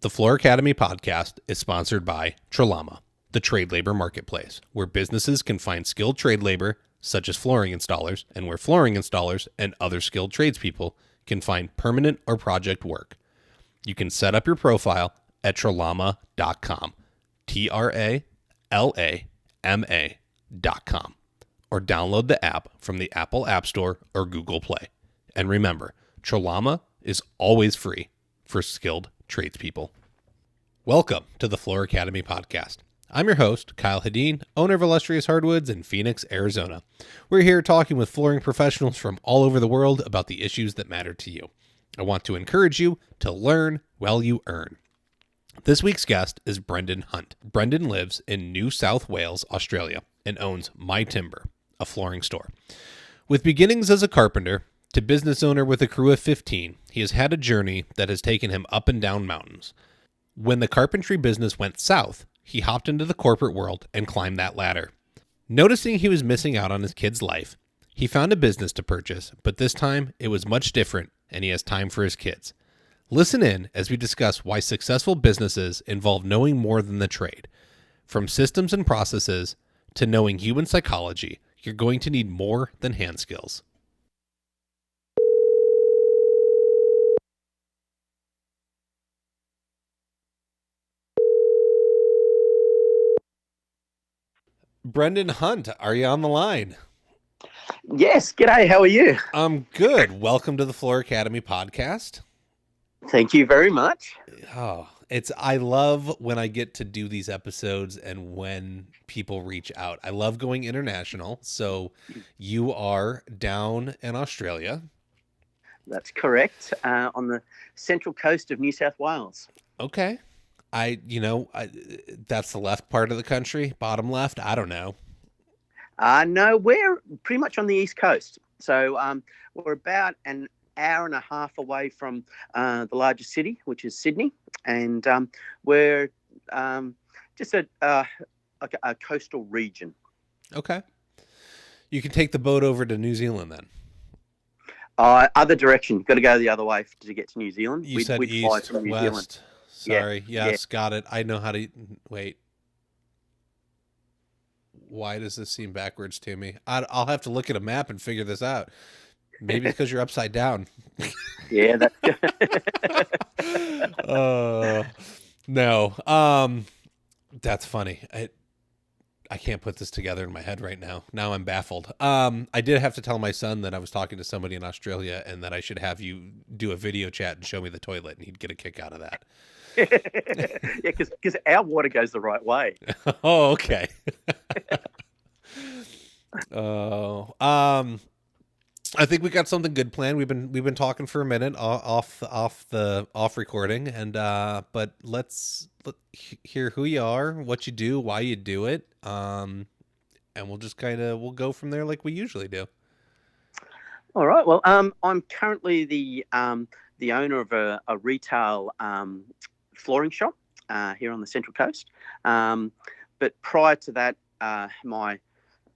The Floor Academy podcast is sponsored by Trelama, the trade labor marketplace, where businesses can find skilled trade labor, such as flooring installers, and where flooring installers and other skilled tradespeople can find permanent or project work. You can set up your profile at trelama.com, TRALAMA.com, or download the app from the Apple App Store or Google Play. And remember, Trelama is always free for skilled tradespeople. Welcome to the Floor Academy podcast. I'm your host, Kyle Hedin, owner of Illustrious Hardwoods in Phoenix, Arizona. We're here talking with flooring professionals from all over the world about the issues that matter to you. I want to encourage you to learn while you earn. This week's guest is Brendan Hunt. Brendan lives in New South Wales, Australia, and owns My Timber, a flooring store. With beginnings as a carpenter to business owner with a crew of 15, he has had a journey that has taken him up and down mountains. When the carpentry business went south, he hopped into the corporate world and climbed that ladder. Noticing he was missing out on his kid's life, he found a business to purchase, but this time it was much different and he has time for his kids. Listen in as we discuss why successful businesses involve knowing more than the trade. From systems and processes to knowing human psychology, you're going to need more than hand skills. Brendan Hunt, are you on the line? Yes. G'day. How are you? I'm good. Welcome to the Floor Academy podcast. Thank you very much. I love when I get to do these episodes and when people reach out. I love going international. So you are down in Australia. That's correct. On the central coast of New South Wales. Okay. That's the left part of the country, bottom left. I don't know. No, we're pretty much on the east coast. So we're about an hour and a half away from the largest city, which is Sydney. And we're just a coastal region. Okay. You can take the boat over to New Zealand then. Other direction. You've got to go the other way to get to New Zealand. You said east, fly from New west. Zealand. Sorry. Yeah. Yes, got it. I know how to... Wait. Why does this seem backwards to me? I'll have to look at a map and figure this out. Maybe it's because you're upside down. Yeah. No. That's funny. I can't put this together in my head right now. Now I'm baffled. I did have to tell my son that I was talking to somebody in Australia and that I should have you do a video chat and show me the toilet, and he'd get a kick out of that. Yeah, because our water goes the right way. Oh, okay. I think we got something good planned. We've been talking for a minute off recording, and but let's hear who you are, what you do, why you do it, and we'll go from there like we usually do. All right. Well, I'm currently the owner of a retail flooring shop here on the Central Coast. But prior to that, my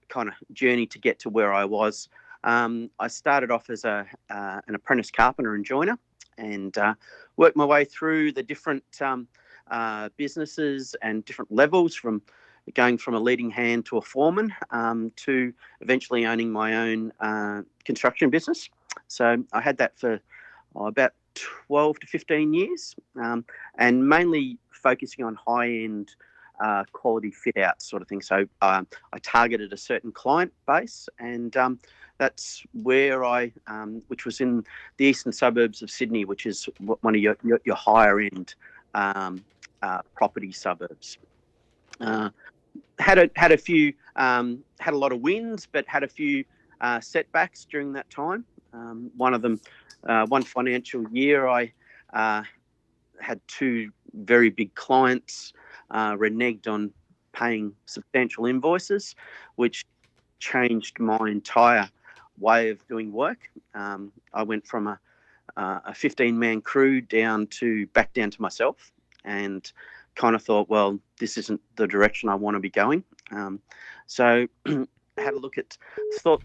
kind of journey to get to where I was, I started off as an apprentice carpenter and joiner, and worked my way through the different businesses and different levels, from going from a leading hand to a foreman, to eventually owning my own construction business. So I had that for about 12 to 15 years, and mainly focusing on high-end quality fit-out sort of thing. So I targeted a certain client base, and that's where which was in the eastern suburbs of Sydney, which is one of your higher-end property suburbs. Had a few, had a lot of wins, but had a few setbacks during that time. One of them, one financial year, I had two very big clients reneged on paying substantial invoices, which changed my entire way of doing work. I went from a 15-man crew back down to myself, and kind of thought, well, this isn't the direction I want to be going. So had a look at, thought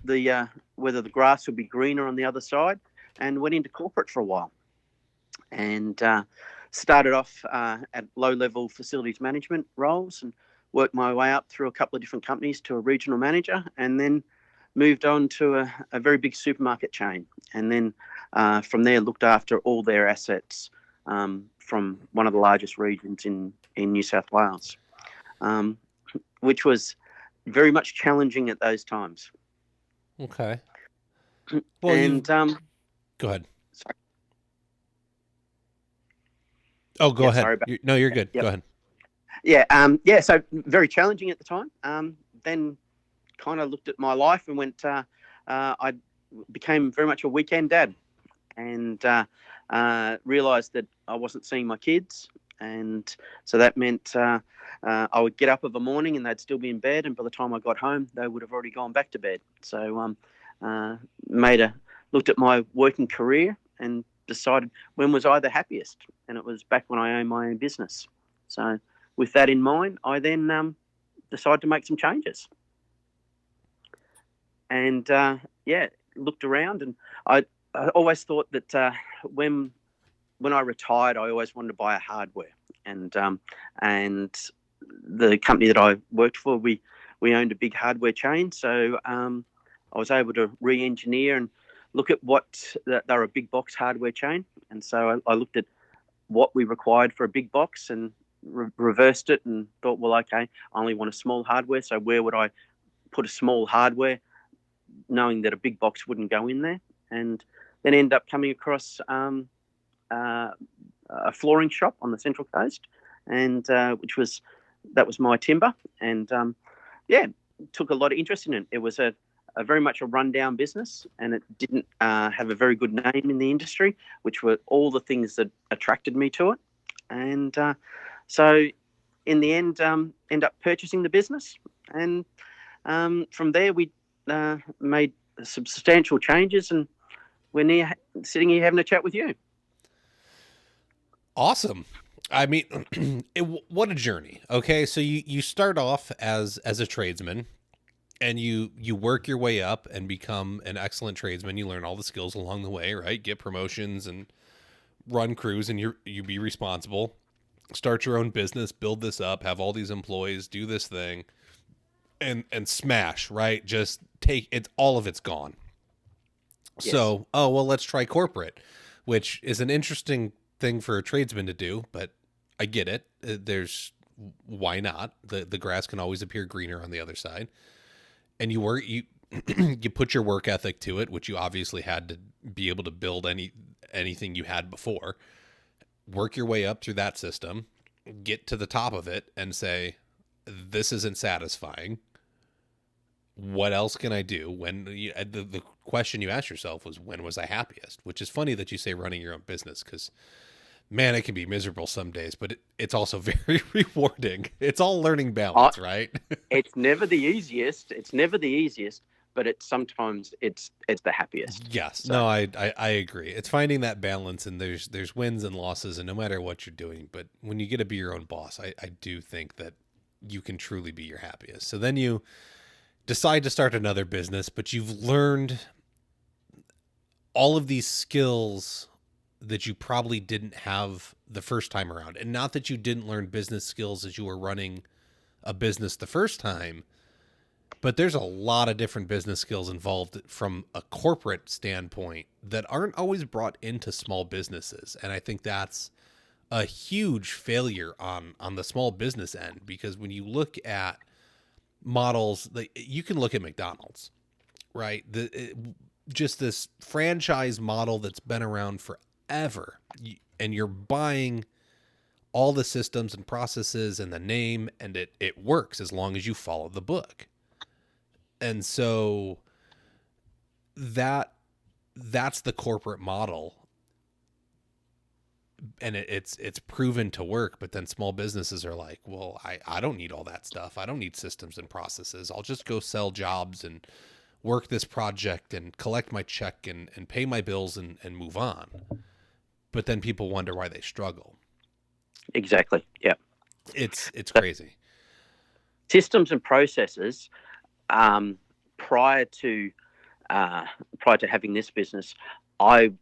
whether the grass would be greener on the other side, and went into corporate for a while. And started off at low-level facilities management roles and worked my way up through a couple of different companies to a regional manager, and then moved on to a very big supermarket chain. And then from there, looked after all their assets from one of the largest regions in New South Wales, which was very much challenging at those times. Okay. Well, and go ahead. Sorry. Oh, go ahead. Sorry No, you're good. Yep. Go ahead. Yeah. So very challenging at the time. Then kind of looked at my life and went, I became very much a weekend dad, and realised that I wasn't seeing my kids. And so that meant I would get up of a morning and they'd still be in bed, and by the time I got home, they would have already gone back to bed. So looked at my working career and decided when was I the happiest, and it was back when I owned my own business. So with that in mind, I then decided to make some changes. And looked around, and I always thought that when I retired, I always wanted to buy a hardware, and the company that I worked for, we owned a big hardware chain, so I was able to re-engineer and look at they're a big box hardware chain, and so I looked at what we required for a big box and reversed it and thought, well, okay, I only want a small hardware, so where would I put a small hardware, knowing that a big box wouldn't go in there? And then end up coming across a flooring shop on the Central Coast, and that was my timber, and took a lot of interest in it. It was a very much a rundown business, and it didn't have a very good name in the industry, which were all the things that attracted me to it. And so in the end up purchasing the business, and from there we made substantial changes, and we're sitting here having a chat with you. Awesome. I mean, what a journey. Okay, so you start off as a tradesman, and you work your way up and become an excellent tradesman. You learn all the skills along the way, right? Get promotions and run crews, and you be responsible. Start your own business, build this up, have all these employees, do this thing, and smash, right? Just take it, all of it's gone. Yes. So, let's try corporate, which is an interesting thing for a tradesman to do, but I get it. Why not? The grass can always appear greener on the other side. And you you put your work ethic to it, which you obviously had to be able to build anything you had before. Work your way up through that system, get to the top of it, and say, this isn't satisfying. What else can I do? The question you asked yourself was, when was I happiest? Which is funny that you say running your own business, because man, it can be miserable some days, but it's also very rewarding. It's all learning balance, right? It's never the easiest. But sometimes it's the happiest. Yes. So. No, I agree. It's finding that balance, and there's wins and losses, and no matter what you're doing. But when you get to be your own boss, I do think that you can truly be your happiest. So then you decide to start another business, but you've learned all of these skills that you probably didn't have the first time around. And not that you didn't learn business skills as you were running a business the first time, but there's a lot of different business skills involved from a corporate standpoint that aren't always brought into small businesses. And I think that's a huge failure on the small business end, because when you look at models, you can look at McDonald's, right? Just this franchise model that's been around forever, and you're buying all the systems and processes and the name, and it works as long as you follow the book. And so that's the corporate model, and it's proven to work. But then small businesses are like, well, I don't need all that stuff. I don't need systems and processes. I'll just go sell jobs and work this project and collect my check and pay my bills and move on. But then people wonder why they struggle. Exactly. Yeah. It's crazy. Systems and processes. Prior to having this business, I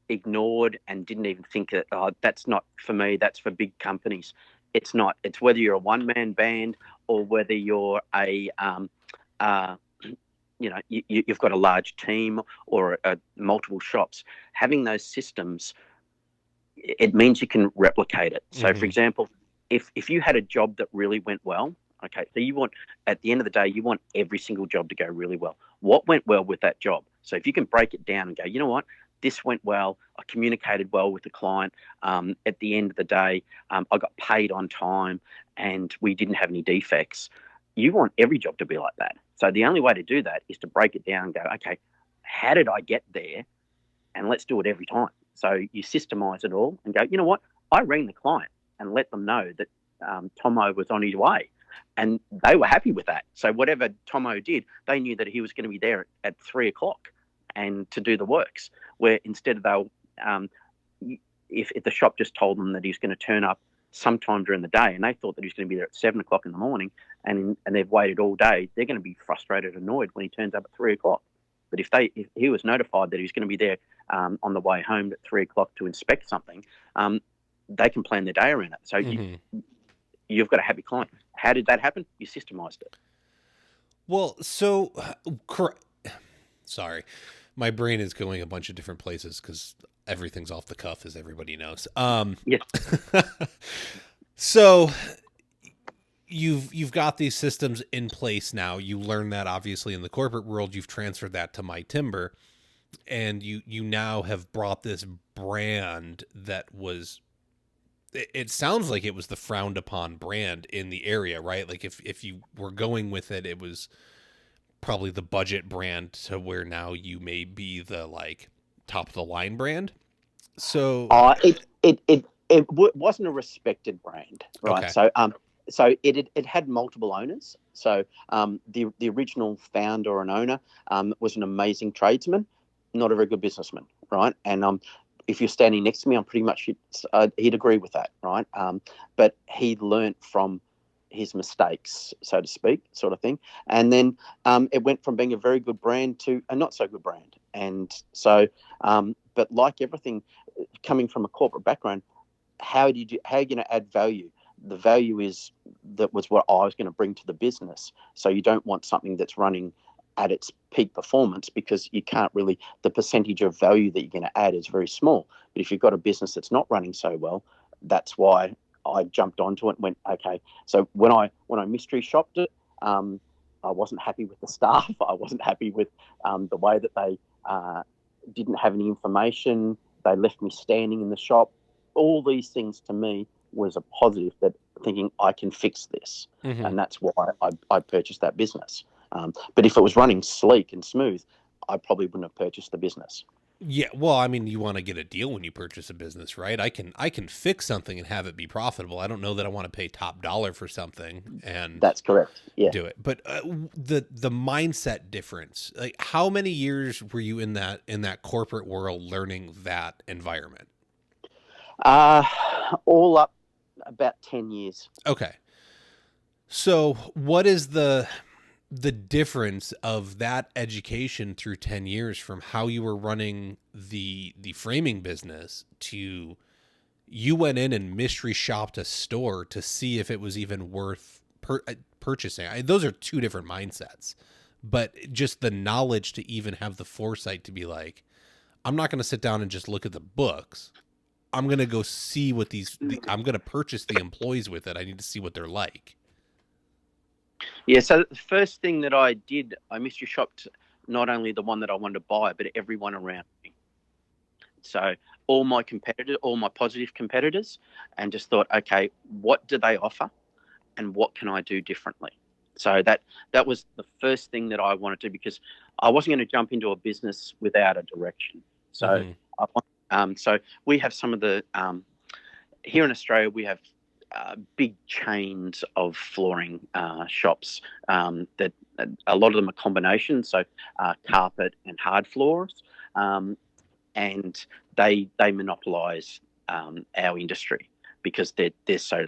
ignored and didn't even think that, oh, that's not for me, that's for big companies. It's not. It's whether you're a one-man band or whether you're a you've got a large team or multiple shops. Having those systems, it means you can replicate it. So, for example, if you had a job that really went well, okay, so you want, at the end of the day, you want every single job to go really well. What went well with that job? So if you can break it down and go, you know what, this went well, I communicated well with the client. At the end of the day, I got paid on time and we didn't have any defects. You want every job to be like that. So the only way to do that is to break it down and go, okay, how did I get there? And let's do it every time. So you systemize it all and go, you know what? I rang the client and let them know that Tomo was on his way. And they were happy with that. So whatever Tomo did, they knew that he was going to be there at 3 o'clock and to do the works. Where instead of if the shop just told them that he's going to turn up sometime during the day and they thought that he was going to be there at 7 o'clock in the morning and they've waited all day, they're going to be frustrated and annoyed when he turns up at 3 o'clock. But if he was notified that he was going to be there on the way home at 3 o'clock to inspect something, they can plan their day around it. So you've got a happy client. How did that happen? You systemized it. Well, so, sorry, my brain is going a bunch of different places because everything's off the cuff, as everybody knows. Yes. So you've got these systems in place now. You learn that obviously in the corporate world. You've transferred that to My Timber, and you now have brought this brand that was. It sounds like it was the frowned upon brand in the area, right? Like if you were going with it, it was probably the budget brand to where now you may be the like top of the line brand. So it wasn't a respected brand, right? Okay. So it had multiple owners. So the original founder and owner was an amazing tradesman, not a very good businessman, right? And if you're standing next to me, I'm pretty much he'd agree with that, right? But he learnt from his mistakes, so to speak, sort of thing. And then it went from being a very good brand to a not so good brand. And so, but like everything, coming from a corporate background, how are you going to add value? The value was what I was going to bring to the business. So you don't want something that's running at its peak performance because you can't really, the percentage of value that you're going to add is very small. But if you've got a business that's not running so well, that's why I jumped onto it and went, okay. So when I mystery shopped it, I wasn't happy with the staff. I wasn't happy with the way that they didn't have any information. They left me standing in the shop. All these things to me was a positive, that thinking I can fix this. And that's why I purchased that business. But if it was running sleek and smooth, I probably wouldn't have purchased the business. Yeah, well, I mean, you want to get a deal when you purchase a business, right? I can fix something and have it be profitable. I don't know that I want to pay top dollar for something and that's correct. Yeah. do it. But the mindset difference, like how many years were you in that corporate world learning that environment? All up about 10 years. Okay. So what is the difference of that education through 10 years from how you were running the framing business to you went in and mystery shopped a store to see if it was even worth purchasing? Those are two different mindsets, but just the knowledge to even have the foresight to be like, I'm not going to sit down and just look at the books. I'm going to go see what I'm going to purchase the employees with it. I need to see what they're like. Yeah, so the first thing that I did, I mystery shopped not only the one that I wanted to buy, but everyone around me. So all my positive competitors, and just thought, okay, what do they offer and what can I do differently? So that was the first thing that I wanted to, because I wasn't going to jump into a business without a direction. So so we have some of the, here in Australia, we have big chains of flooring shops that a lot of them are combinations, so carpet and hard floors, and they monopolise our industry because they're so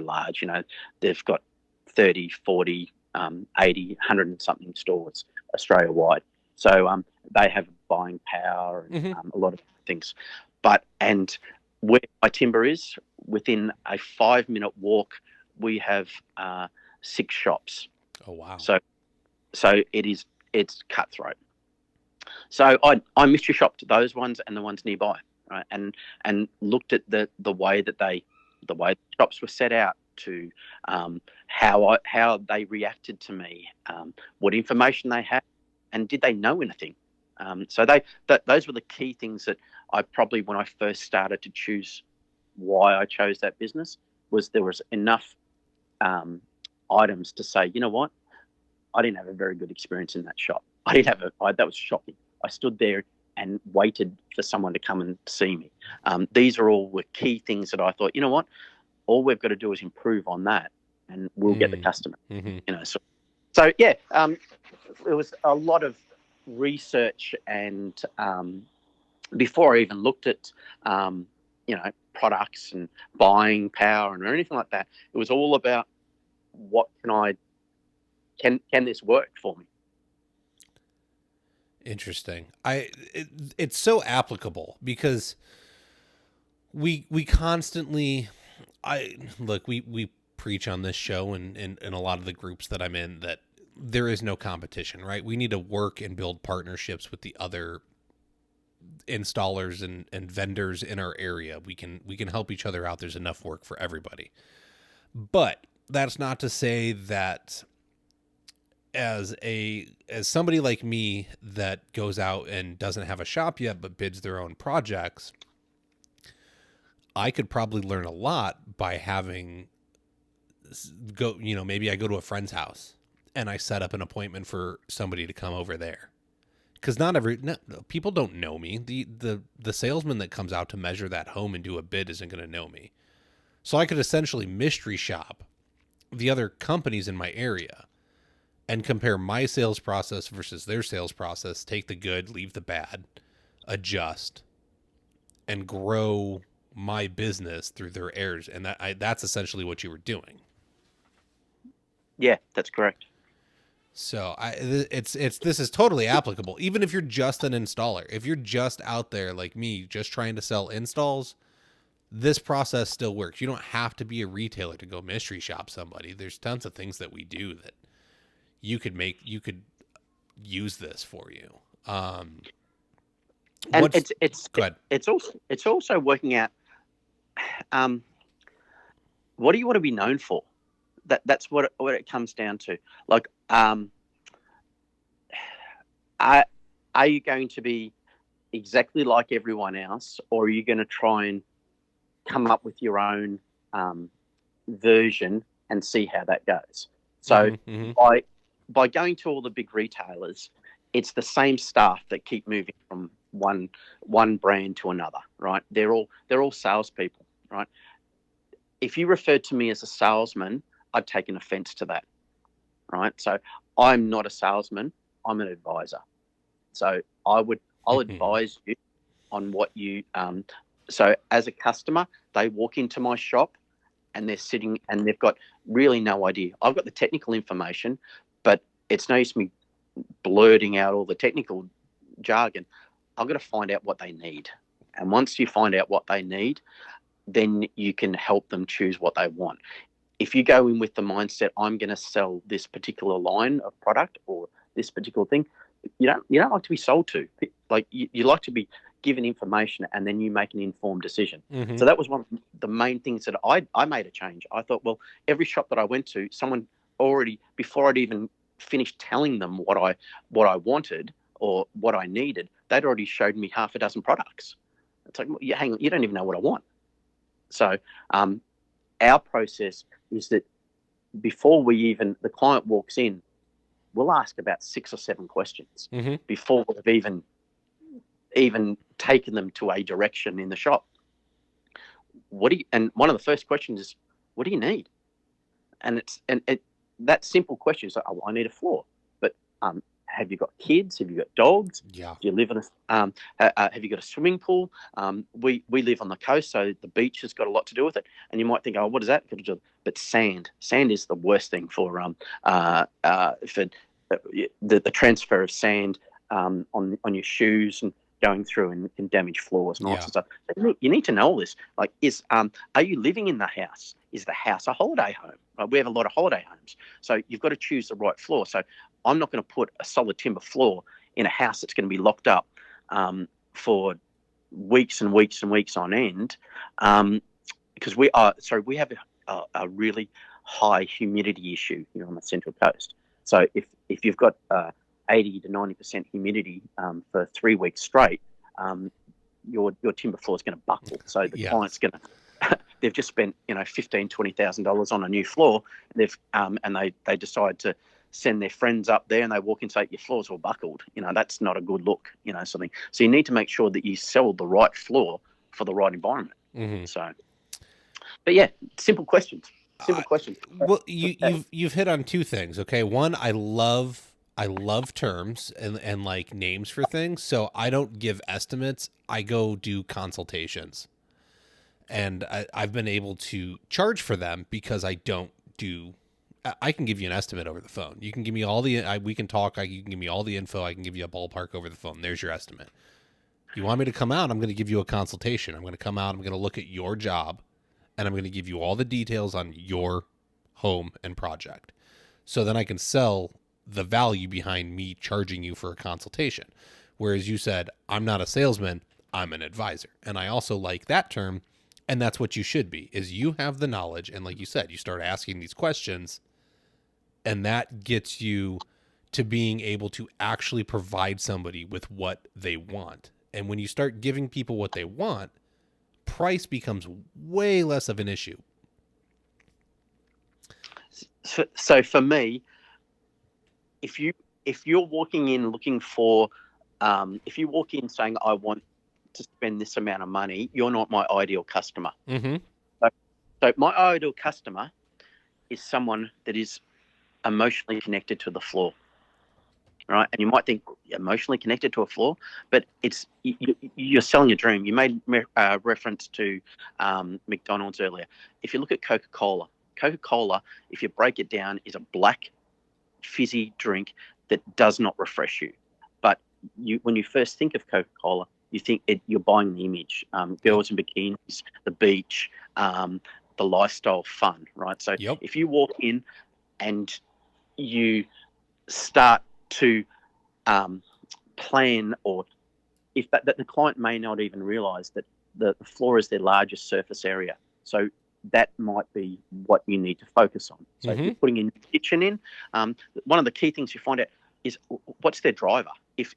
large. You know, they've got 30, 40, 80, 100 and something stores Australia wide. So they have buying power and Mm-hmm. a lot of things. And where my timber is, within a 5-minute walk, we have 6 shops. Oh, wow. So it's cutthroat. So I mystery shopped those ones and the ones nearby, right? And looked at the way that the way the shops were set out, to how they reacted to me, what information they had, and did they know anything? So those were the key things that I probably, when I first started to choose why I chose that business, was there was enough items to say, you know what, I didn't have a very good experience in that shop. I didn't have that was shocking. I stood there and waited for someone to come and see me. These are all were key things that I thought, you know what, all we've got to do is improve on that, and we'll get the customer. Mm-hmm. You know, so yeah, it was a lot of research, and before I even looked at products and buying power and anything like that, it was all about what can this work for me? Interesting. It's so applicable because we constantly, we preach on this show and in a lot of the groups that I'm in that there is no competition, right? We need to work and build partnerships with the other installers and vendors in our area. We can help each other out. There's enough work for everybody. But that's not to say that as somebody like me that goes out and doesn't have a shop yet but bids their own projects, I could probably learn a lot by maybe I go to a friend's house and I set up an appointment for somebody to come over there. Because people don't know me. The salesman that comes out to measure that home and do a bid isn't going to know me. So I could essentially mystery shop the other companies in my area and compare my sales process versus their sales process, take the good, leave the bad, adjust, and grow my business through their errors. And that's essentially what you were doing. Yeah, that's correct. So this is totally applicable. Even if you're just an installer, if you're just out there like me, just trying to sell installs, this process still works. You don't have to be a retailer to go mystery shop somebody. There's tons of things that we do that you could use this for you. And go ahead. It's also working out what do you want to be known for? That's what it comes down to. Like, are you going to be exactly like everyone else, or are you going to try and come up with your own version and see how that goes? So by going to all the big retailers, it's the same staff that keep moving from one brand to another, right? They're all salespeople, right? If you referred to me as a salesman, I'd take an offense to that, right? So I'm not a salesman, I'm an advisor. So I'll advise you on what you so as a customer, they walk into my shop and they're sitting and they've got really no idea. I've got the technical information, but it's no use me blurting out all the technical jargon. I've got to find out what they need. And once you find out what they need, then you can help them choose what they want. If you go in with the mindset, I'm going to sell this particular line of product or this particular thing, you don't like to be sold to. Like you like to be given information and then you make an informed decision. So that was one of the main things that I made a change. I thought, well, every shop that I went to, someone already, before I'd even finished telling them what I wanted or what I needed, they'd already showed me half a dozen products. It's like, hang on, you don't even know what I want. So our process is that before the client walks in, we'll ask about 6 or 7 questions before we've even taken them to a direction in the shop. And one of the first questions is, what do you need? And that simple question is like, oh, I need a floor. But have you got kids? Have you got dogs? Yeah. Do you live in have you got a swimming pool? We live on the coast, so the beach has got a lot to do with it. And you might think, oh, what is that? But sand is the worst thing for the transfer of sand on your shoes and going through and damaged floors and all Yeah. sorts of stuff. You need to know all this. Like, are you living in the house? Is the house a holiday home? We have a lot of holiday homes, so you've got to choose the right floor. So I'm not going to put a solid timber floor in a house that's going to be locked up for weeks and weeks and weeks on end, because we have a really high humidity issue here on the Central Coast. So if you've got 80 to 90% humidity for 3 weeks straight, your timber floor is going to buckle. So the client's going to they've just spent $15,000-$20,000 on a new floor. And they decide to send their friends up there, and they walk in and say your floor's all buckled. That's not a good look. Something. So you need to make sure that you sell the right floor for the right environment. Mm-hmm. So, but yeah, simple questions. Simple questions. Well, you've hit on two things. Okay, one, I love terms and like names for things, so I don't give estimates. I go do consultations, and I've been able to charge for them because I don't do. I can give you an estimate over the phone. You can give me all we can talk. You can give me all the info. I can give you a ballpark over the phone. There's your estimate. You want me to come out? I'm going to give you a consultation. I'm going to come out. I'm going to look at your job, and I'm going to give you all the details on your home and project. So then I can sell the value behind me charging you for a consultation. Whereas you said, I'm not a salesman, I'm an advisor. And I also like that term. And that's what you should be, is you have the knowledge. And like you said, you start asking these questions, and that gets you to being able to actually provide somebody with what they want. And when you start giving people what they want, price becomes way less of an issue. So for me, if you're walking in looking for, if you walk in saying I want to spend this amount of money, you're not my ideal customer. Mm-hmm. So my ideal customer is someone that is emotionally connected to the floor, right? And you might think emotionally connected to a floor, but you're selling a dream. You made reference to McDonald's earlier. If you look at Coca-Cola, if you break it down, is a black fizzy drink that does not refresh you. But when you first think of Coca-Cola, you think you're buying the image, girls in bikinis, the beach, the lifestyle fun, right? So if you walk in and you start to plan, or if that the client may not even realize that the floor is their largest surface area. So that might be what you need to focus on. So if you're putting in the kitchen in, one of the key things you find out is what's their driver. If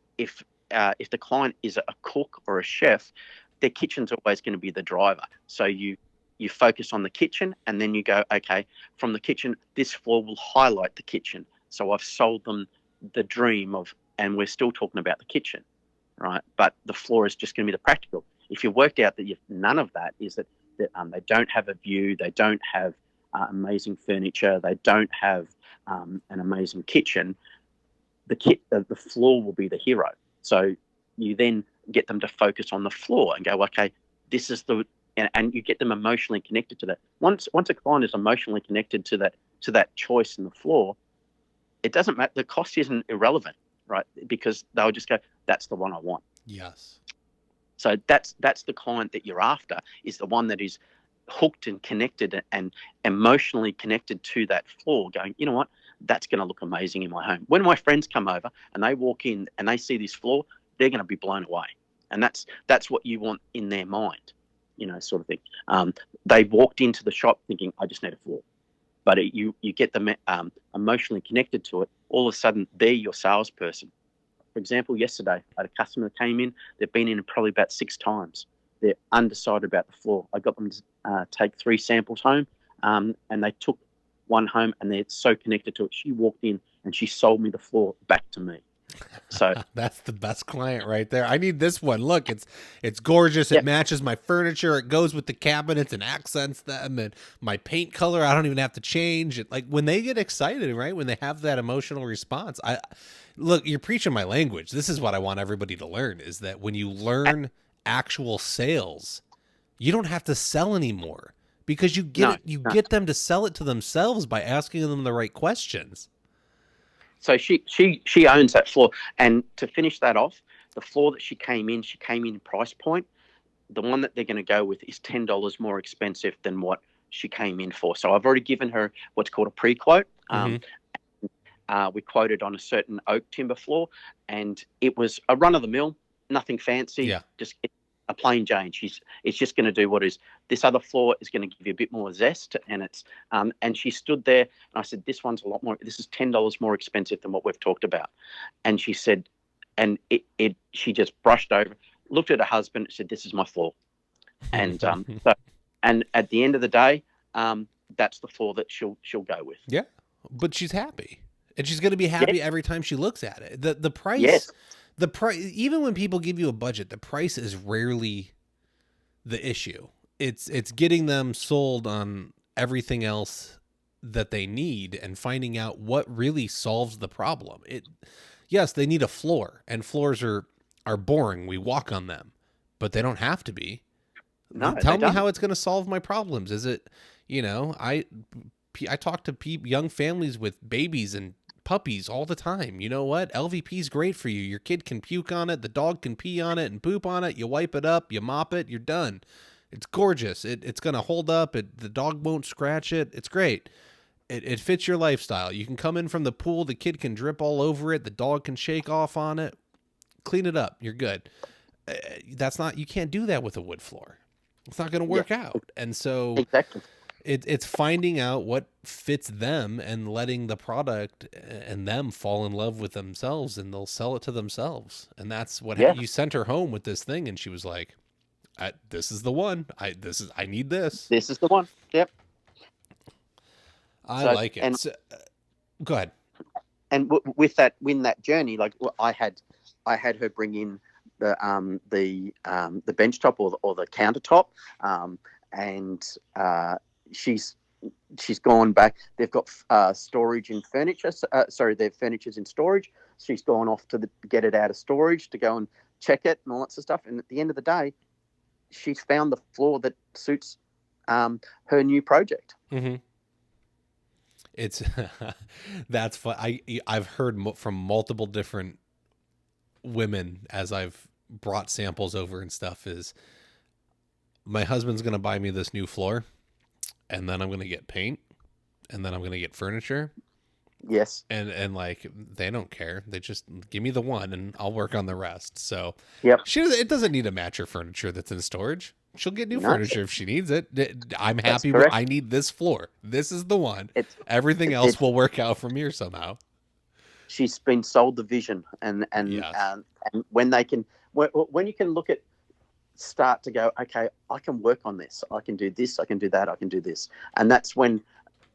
the client is a cook or a chef, their kitchen's always going to be the driver. So you focus on the kitchen, and then you go, okay, from the kitchen, this floor will highlight the kitchen. So I've sold them the dream of, and we're still talking about the kitchen, right? But the floor is just going to be the practical. If you worked out that none of that is that they don't have a view, they don't have amazing furniture, they don't have an amazing kitchen, the floor will be the hero. So you then get them to focus on the floor and go, okay, this is and you get them emotionally connected to that. Once a client is emotionally connected to that choice in the floor, it doesn't matter. The cost isn't irrelevant, right? Because they'll just go, that's the one I want. Yes. So that's the client that you're after, is the one that is hooked and connected and emotionally connected to that floor, going, you know what, that's going to look amazing in my home. When my friends come over and they walk in and they see this floor, they're going to be blown away. And that's what you want in their mind, sort of thing. They walked into the shop thinking, I just need a floor. But you get them emotionally connected to it. All of a sudden, they're your salesperson. For example, yesterday, I had a customer that came in. They've been in probably about 6 times. They're undecided about the floor. I got them to take 3 samples home, and they took one home, and they're so connected to it. She walked in, and she sold me the floor back to me. So that's the best client right there. I need this one. Look, it's gorgeous. It matches my furniture. It goes with the cabinets and accents them, and my paint color, I don't even have to change it. Like, when they get excited, right? When they have that emotional response, look, you're preaching my language. This is what I want everybody to learn, is that when you learn actual sales, you don't have to sell anymore, because you get them to sell it to themselves by asking them the right questions. So she owns that floor. And to finish that off, the floor that she came in price point. The one that they're going to go with is $10 more expensive than what she came in for. So I've already given her what's called a pre-quote. We quoted on a certain oak timber floor, and it was a run-of-the-mill, nothing fancy, just a plain Jane. It's just going to do what is. This other floor is going to give you a bit more zest, and it's and she stood there, and I said, this one's a lot more. This is $10 more expensive than what we've talked about, and she said, and she just brushed over, looked at her husband, and said, this is my floor, and and at the end of the day, that's the floor that she'll go with. Yeah, but she's happy. And she's going to be happy every time she looks at it. The price, even when people give you a budget, the price is rarely the issue. It's getting them sold on everything else that they need and finding out what really solves the problem. Yes, they need a floor, and floors are boring. We walk on them, but they don't have to be. No, tell me how it's going to solve my problems. Is it, I talk to young families with babies and puppies all the time. You know what? LVP is great for you. Your kid can puke on it. The dog can pee on it and poop on it. You wipe it up, you mop it, you're done. It's gorgeous. It's going to hold up. The dog won't scratch it. It's great. It fits your lifestyle. You can come in from the pool. The kid can drip all over it. The dog can shake off on it. Clean it up. You're good. You can't do that with a wood floor. It's not going to work out. And so exactly. It's finding out what fits them and letting the product and them fall in love with themselves, and they'll sell it to themselves. And that's what you sent her home with this thing, and she was like, "This is the one. I need this. This is the one." Yep. I like it. Go ahead. And with that journey, like I had her bring in the bench top or the countertop, and she's gone back. They've got storage in furniture. Their furniture's in storage. She's gone off to get it out of storage to go and check it and all that sort of stuff. And at the end of the day, she's found the floor that suits her new project. Mm-hmm. It's that's fun. I've heard from multiple different women as I've brought samples over and stuff. Is my husband's going to buy me this new floor, and then I'm going to get paint, and then I'm going to get furniture. Yes. And like, they don't care. They just give me the one and I'll work on the rest. So it doesn't need to match her furniture that's in storage. She'll get new furniture if she needs it. I'm happy. I need this floor. This is the one. Everything else will work out from here somehow. She's been sold the vision, and when you can look at, start to go, okay, I can work on this. I can do this. I can do that. I can do this. And that's when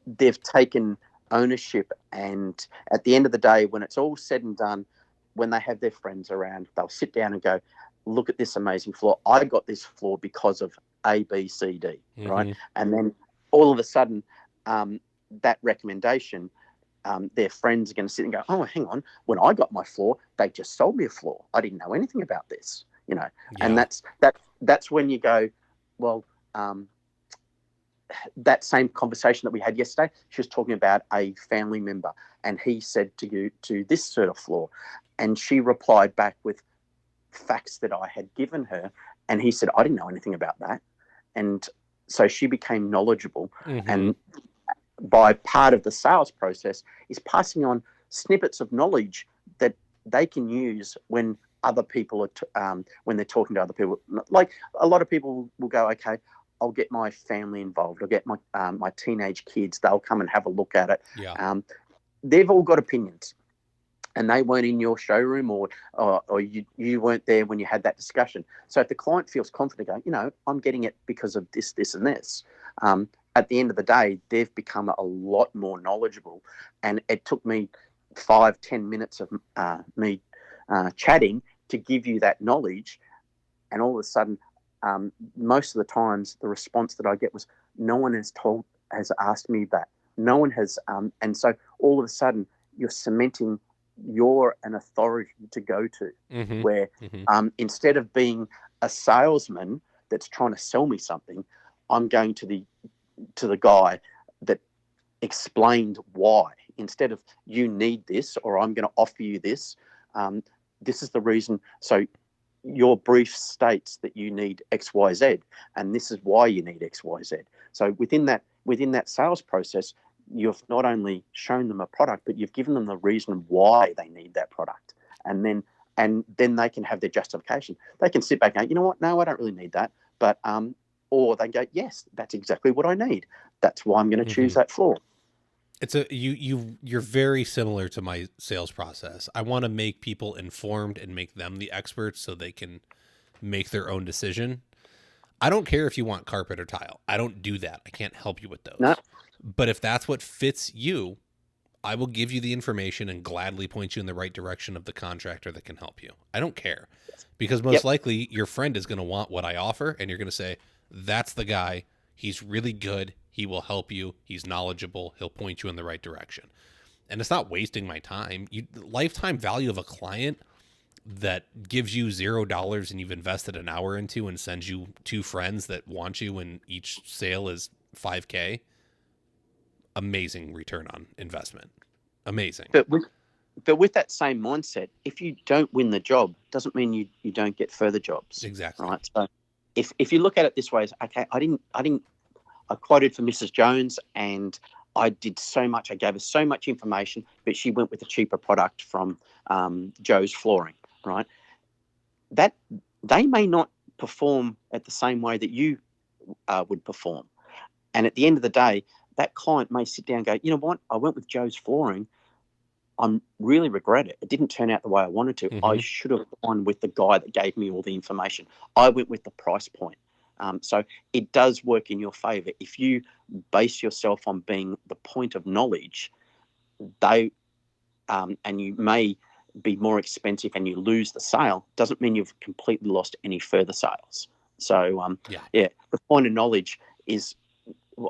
they've taken ownership. And at the end of the day, when it's all said and done, when they have their friends around, they'll sit down and go, look at this amazing floor. I got this floor because of A, B, C, D, right? And then all of a sudden, that recommendation, their friends are going to sit and go, oh, hang on. When I got my floor, they just sold me a floor. I didn't know anything about this. And that's when you go, well, that same conversation that we had yesterday, she was talking about a family member, and he said to this sort of floor, and she replied back with facts that I had given her, and he said, I didn't know anything about that. And so she became knowledgeable, and by part of the sales process is passing on snippets of knowledge that they can use when other people are when they're talking to other people. Like, a lot of people will go, okay, I'll get my family involved. I'll get my teenage kids. They'll come and have a look at it. Yeah. They've all got opinions, and they weren't in your showroom, or you weren't there when you had that discussion. So if the client feels confident, going, I'm getting it because of this, this, and this. At the end of the day, they've become a lot more knowledgeable, and it took me 5-10 minutes of me chatting to give you that knowledge, and all of a sudden, most of the times, the response that I get was, no one has asked me that. No one has, and so all of a sudden, you're cementing you're an authority to go to, where instead of being a salesman that's trying to sell me something, I'm going to the guy that explained why. instead of you need this or I'm going to offer you this, this is the reason. So your brief states that you need X, Y, Z, and this is why you need X, Y, Z. So within that sales process, you've not only shown them a product, but you've given them the reason why they need that product, and then they can have their justification. They can sit back and go, you know what? No, I don't really need that, but or they go, yes, that's exactly what I need. That's why I'm going to choose that floor. It's you're very similar to my sales process. I want to make people informed and make them the experts so they can make their own decision. I don't care if you want carpet or tile. I don't do that. I can't help you with those. No. But if that's what fits you, I will give you the information and gladly point you in the right direction of the contractor that can help you. I don't care, because most likely your friend is going to want what I offer, and you're going to say, that's the guy. He's really good. He will help you. He's knowledgeable. He'll point you in the right direction. And it's not wasting my time. Lifetime value of a client that gives you $0 and you've invested an hour into and sends you 2 friends that want you and each sale is $5,000. Amazing return on investment. Amazing. But with that same mindset, if you don't win the job, doesn't mean you don't get further jobs. Exactly. Right. So if you look at it this way, okay, I quoted for Mrs. Jones and I did so much. I gave her so much information, but she went with a cheaper product from Joe's Flooring. Right. That they may not perform at the same way that you would perform, and at the end of the day, that client may sit down and go, you know what, I went with Joe's Flooring. I really regret it. It didn't turn out the way I wanted to. I should have gone with the guy that gave me all the information. I went with the price point. So it does work in your favor. If you base yourself on being the point of knowledge, and you may be more expensive and you lose the sale, doesn't mean you've completely lost any further sales. So, the point of knowledge is,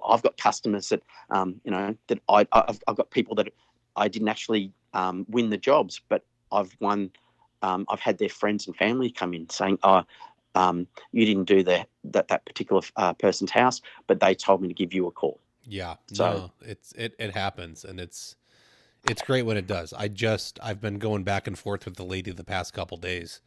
I've got customers that, that I've got people that I didn't actually win the jobs, but I've won. I've had their friends and family come in saying, you didn't do that particular person's house, but they told me to give you a call. Yeah. So it happens, and it's great when it does. I've been going back and forth with the lady the past couple days.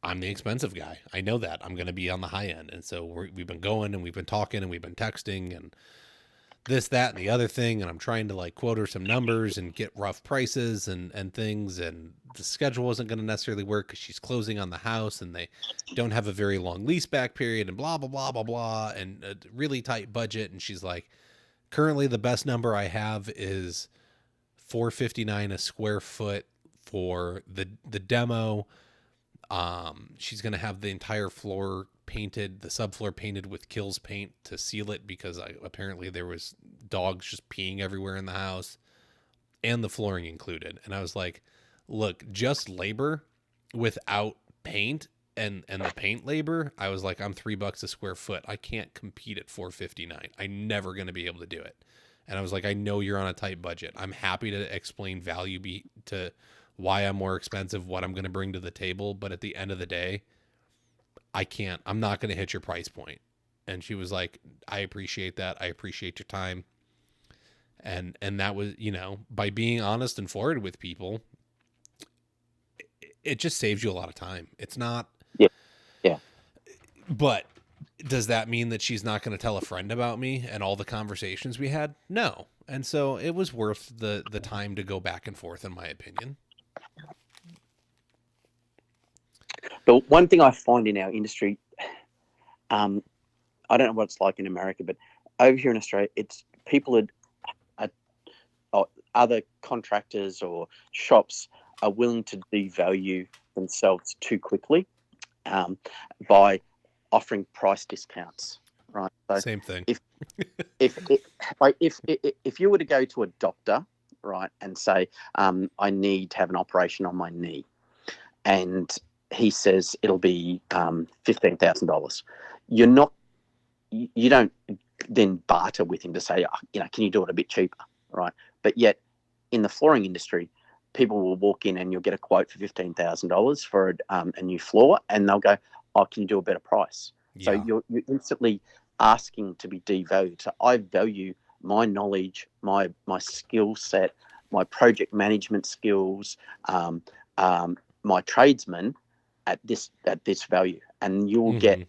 I'm the expensive guy. I know that. I'm going to be on the high end. And so we've been going and we've been talking and we've been texting and this, that, and the other thing. And I'm trying to quote her some numbers and get rough prices and things. And the schedule isn't going to necessarily work because she's closing on the house and they don't have a very long lease back period and blah, blah, blah, blah, blah. And a really tight budget. And she's like, currently the best number I have is $459 a square foot for the demo. She's going to have the entire floor painted, the subfloor painted with Kills paint to seal it because apparently there was dogs just peeing everywhere in the house, and the flooring included. And I was like, look, just labor without paint and the paint labor, I was like, I'm $3 a square foot. I can't compete at $459. I'm never going to be able to do it. And I was like, I know you're on a tight budget. I'm happy to explain value to why I'm more expensive, what I'm going to bring to the table. But at the end of the day, I'm not going to hit your price point. And she was like, I appreciate that. I appreciate your time. And that was, by being honest and forward with people, it just saves you a lot of time. It's not. Yeah. But does that mean that she's not going to tell a friend about me and all the conversations we had? No. And so it was worth the time to go back and forth, in my opinion. But one thing I find in our industry, I don't know what it's like in America, but over here in Australia, it's people or other contractors or shops are willing to devalue themselves too quickly by offering price discounts. Right. So same thing. If you were to go to a doctor, right, and say, I need to have an operation on my knee, and he says it'll be $15,000. You don't then barter with him to say, can you do it a bit cheaper, right? But yet, in the flooring industry, people will walk in and you'll get a quote for $15,000 for a new floor, and they'll go, "Oh, can you do a better price?" Yeah. So you're instantly asking to be devalued. So I value my knowledge, my skill set, my project management skills, my tradesmen at this value, and you'll get.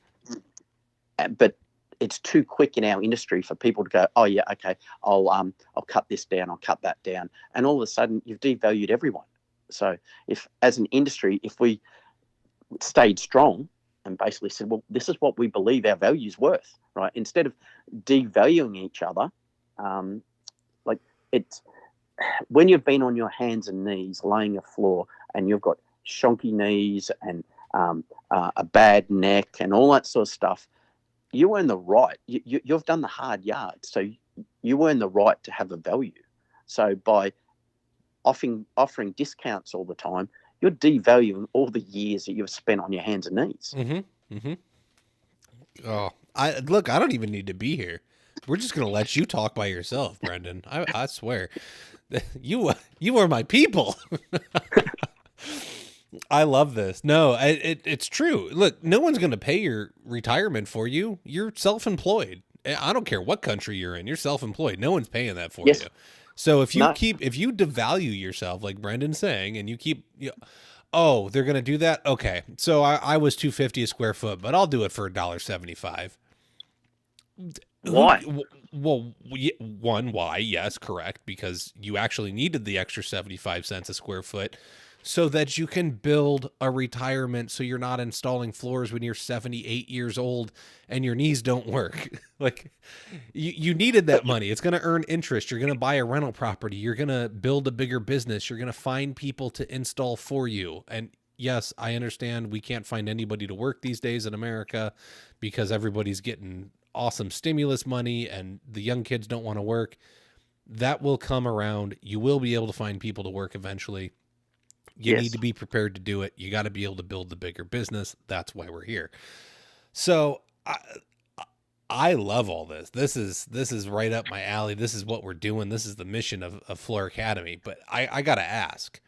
But it's too quick in our industry for people to go, oh yeah, okay, I'll cut this down, I'll cut that down, and all of a sudden you've devalued everyone. So if, as an industry, if we stayed strong and basically said, well, this is what we believe our value's worth, right? Instead of devaluing each other, like it's when you've been on your hands and knees laying a floor and you've got shonky knees and a bad neck and all that sort of stuff, you earn the right. You've done the hard yards, so you earn the right to have a value. So by offering discounts all the time, you're devaluing all the years that you've spent on your hands and knees. Oh, I don't even need to be here. We're just gonna let you talk by yourself, Brendan. I swear, you are my people. I love this. No, it's true. Look, no one's going to pay your retirement for you. You're self-employed. I don't care what country you're in. You're self-employed. No one's paying that for you. So if you devalue yourself, like Brendan's saying, and you keep, oh, they're going to do that. Okay. So I was $2.50 a square foot, but I'll do it for $1.75. Why? Well, one, why? Yes, correct. Because you actually needed the extra 75 cents a square foot so that you can build a retirement, so you're not installing floors when you're 78 years old and your knees don't work. Like, you needed that money. It's going to earn interest. You're going to buy a rental property. You're going to build a bigger business. You're going to find people to install for you. And yes, I understand we can't find anybody to work these days in America because everybody's getting awesome stimulus money and the young kids don't want to work. That will come around. You will be able to find people to work eventually. You need to be prepared to do it. You got to be able to build the bigger business. That's why we're here. So I love all this. This is right up my alley. This is what we're doing. This is the mission of Floor Academy. But I got to ask,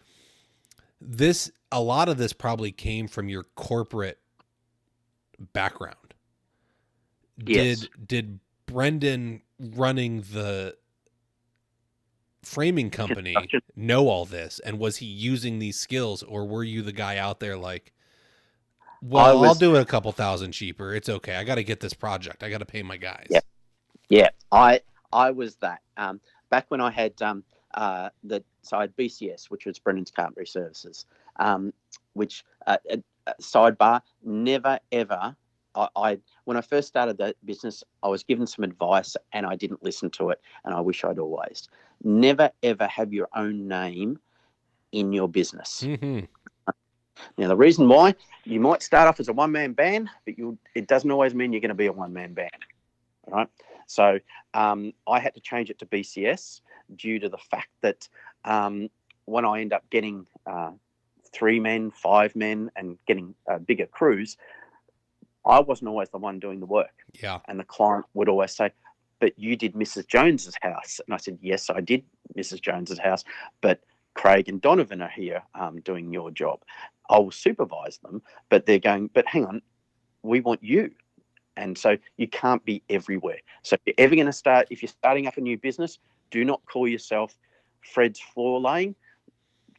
a lot of this probably came from your corporate background. Yes. Did Brendan running the framing company know all this, and was he using these skills, or were you the guy out there like, well, I'll do it a couple thousand cheaper, it's okay, I got to get this project, I got to pay my guys? I was that back when I had I had BCS, which was Brendan's Carpentry Services, which sidebar, never ever, when I first started that business, I was given some advice and I didn't listen to it, and I wish I'd always. Never ever have your own name in your business. Now, the reason why, you might start off as a one-man band, but it doesn't always mean you're going to be a one-man band. All right. So I had to change it to BCS due to the fact that when I end up getting 3 men, 5 men, and getting bigger crews, I wasn't always the one doing the work. Yeah. And the client would always say, but you did Mrs. Jones's house. And I said, yes, I did Mrs. Jones's house, but Craig and Donovan are here doing your job. I will supervise them, but they're going, but hang on, we want you. And so you can't be everywhere. So if you're ever going to start, if you're starting up a new business, do not call yourself Fred's Floor Laying.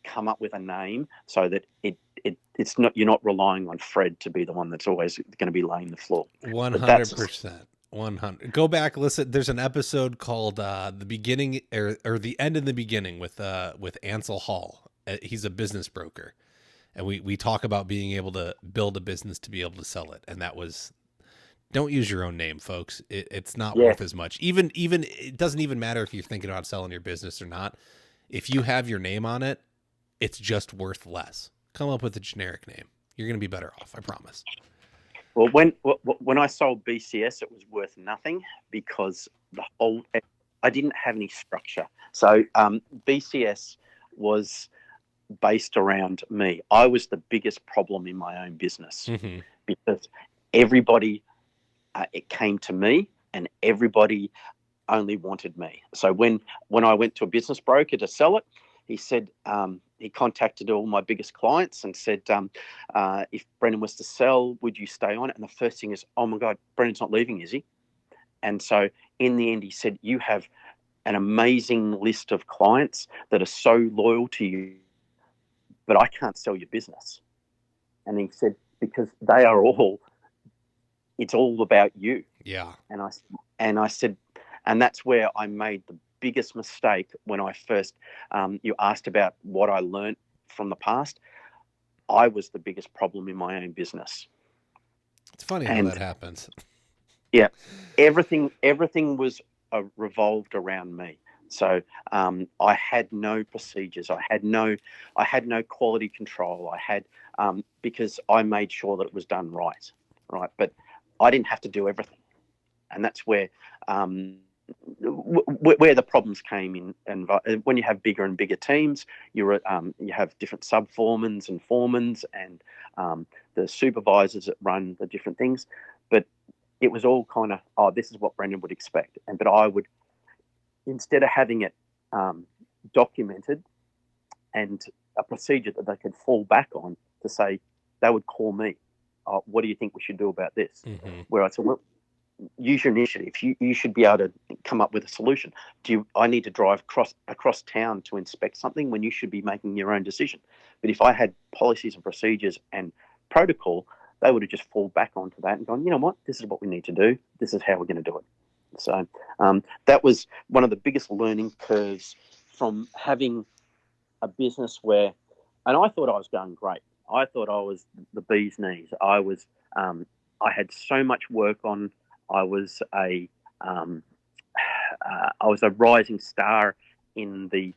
Come up with a name so that it's not, you're not relying on Fred to be the one that's always going to be laying the floor. 100%. 100. Go back, listen. There's an episode called "The Beginning" or "The End in the Beginning" with Ansel Hall. He's a business broker, and we talk about being able to build a business to be able to sell it. And that was, don't use your own name, folks. It's not worth as much. Even it doesn't even matter if you're thinking about selling your business or not. If you have your name on it, it's just worth less. Come up with a generic name. You're going to be better off, I promise. Well, when I sold BCS, it was worth nothing because I didn't have any structure. So BCS was based around me. I was the biggest problem in my own business because everybody, it came to me and everybody only wanted me. So when I went to a business broker to sell it, he said, he contacted all my biggest clients and said, if Brendan was to sell, would you stay on it? And the first thing is, oh my God, Brendan's not leaving, is he? And so in the end, he said, you have an amazing list of clients that are so loyal to you, but I can't sell your business. And he said, because they are all, it's all about you. Yeah. And I said, and that's where I made the biggest mistake when I first, you asked about what I learned from the past. I was the biggest problem in my own business. It's funny how that happens. Yeah, everything was revolved around me. So I had no procedures. I had no quality control. I had because I made sure that it was done right. But I didn't have to do everything, and that's where the problems came in. And when you have bigger and bigger teams, you have different sub-foremans and foremans and the supervisors that run the different things. But it was all kind of, this is what Brendan would expect. But I would, instead of having it documented and a procedure that they could fall back on to say, they would call me, what do you think we should do about this? Mm-hmm. Where I said, well, use your initiative. You should be able to come up with a solution. I need to drive across town to inspect something when you should be making your own decision? But if I had policies and procedures and protocol, they would have just fall back onto that and gone, you know what, this is what we need to do. This is how we're going to do it. So that was one of the biggest learning curves from having a business where, and I thought I was going great. I thought I was the bee's knees. I had so much work on. I was a rising star in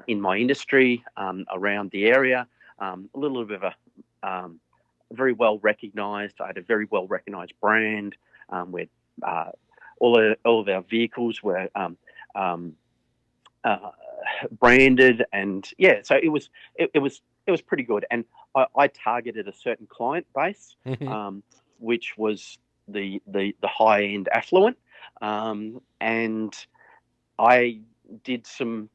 my industry around the area. A little bit of a very well recognised. I had a very well recognised brand where all of our vehicles were branded, and so it was pretty good. And I targeted a certain client base, Mm-hmm. which was the high end affluent, and I did some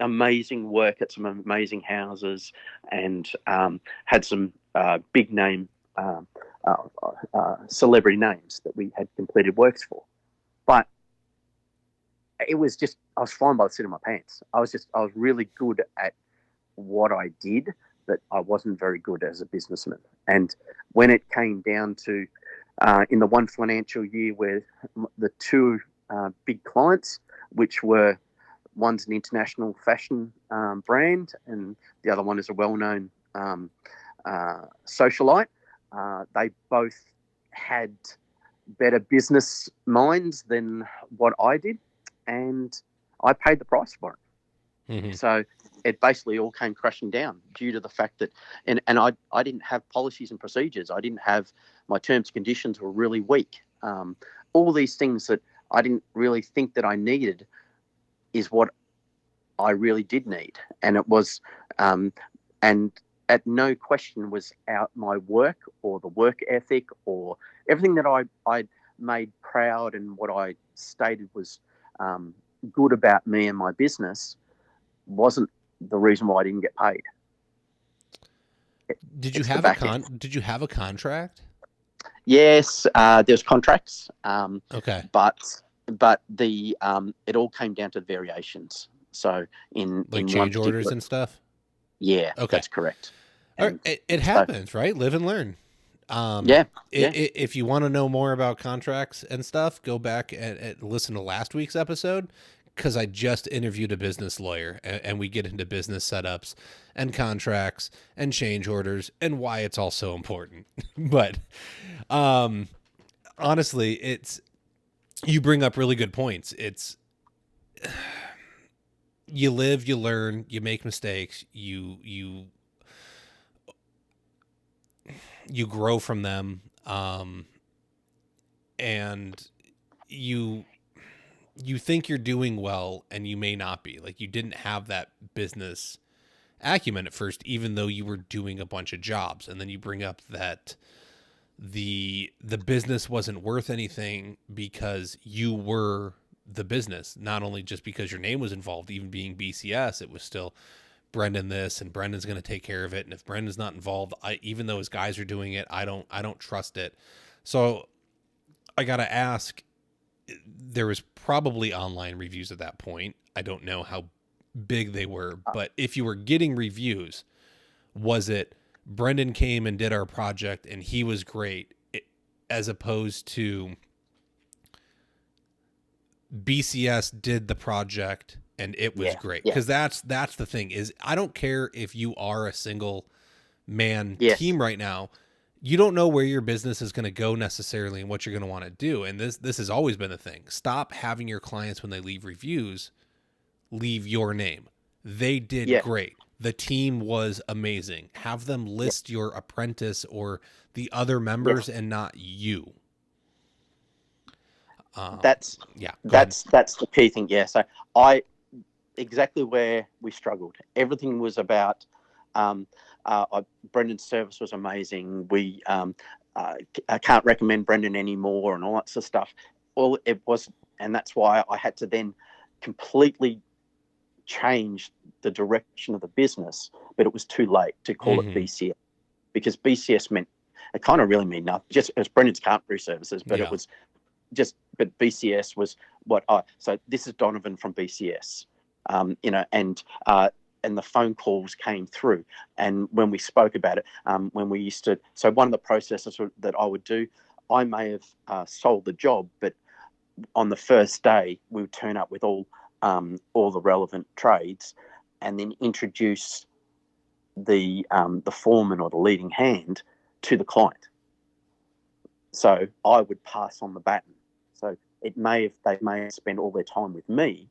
amazing work at some amazing houses, and had some big name celebrity names that we had completed works for. But it was just, I was flying by the seat of my pants. I was really good at what I did, but I wasn't very good as a businessman. And when it came down to in the one financial year where the two big clients, which were, one's an international fashion brand and the other one is a well-known socialite, they both had better business minds than what I did, and I paid the price for it. Mm-hmm. So it basically all came crashing down due to the fact that, and I didn't have policies and procedures. I didn't have, my terms and conditions were really weak. All these things that I didn't really think that I needed is what I really did need. And it was, and at no question was out my work or the work ethic or everything that I made proud and what I stated was good about me and my business wasn't the reason why I didn't get paid. Did you have a contract? Yes, there's contracts. Okay. But the it all came down to variations. So in change orders and stuff. Yeah, okay, that's correct. It happens, right? Live and learn. If you want to know more about contracts and stuff, go back and listen to last week's episode, because I just interviewed a business lawyer, and we get into business setups and contracts and change orders and why it's all so important. But honestly, you bring up really good points. It's you live, you learn, you make mistakes, you grow from them, and you think you're doing well, and you may not be. Like, you didn't have that business acumen at first, even though you were doing a bunch of jobs. And then you bring up that the business wasn't worth anything because you were the business, not only just because your name was involved. Even being BCS, it was still Brendan this, and Brendan's going to take care of it. And if Brendan's not involved, even though his guys are doing it, I don't trust it. So I got to ask, there was probably online reviews at that point. I don't know how big they were, but if you were getting reviews, was it Brendan came and did our project and he was great, as opposed to BCS did the project and it was great? Because that's the thing is, I don't care if you are a single man team right now. You don't know where your business is going to go necessarily and what you're going to want to do. And this has always been the thing. Stop having your clients, when they leave reviews, leave your name. They did great. The team was amazing. Have them list your apprentice or the other members and not you. That's the key thing. Yeah. So exactly where we struggled. Everything was about, Brendan's service was amazing. I can't recommend Brendan anymore and all that sort of stuff. All it was, and that's why I had to then completely change the direction of the business, but it was too late to call it BCS, because BCS meant, it kind of really meant nothing. Just as Brendan's carpentry services, but it was just, but BCS was so this is Donovan from BCS, and the phone calls came through. And when we spoke about it, when we used to, so one of the processes that I would do, I may have sold the job, but on the first day we would turn up with all the relevant trades, and then introduce the foreman or the leading hand to the client. So I would pass on the baton. So they may have spent all their time with me,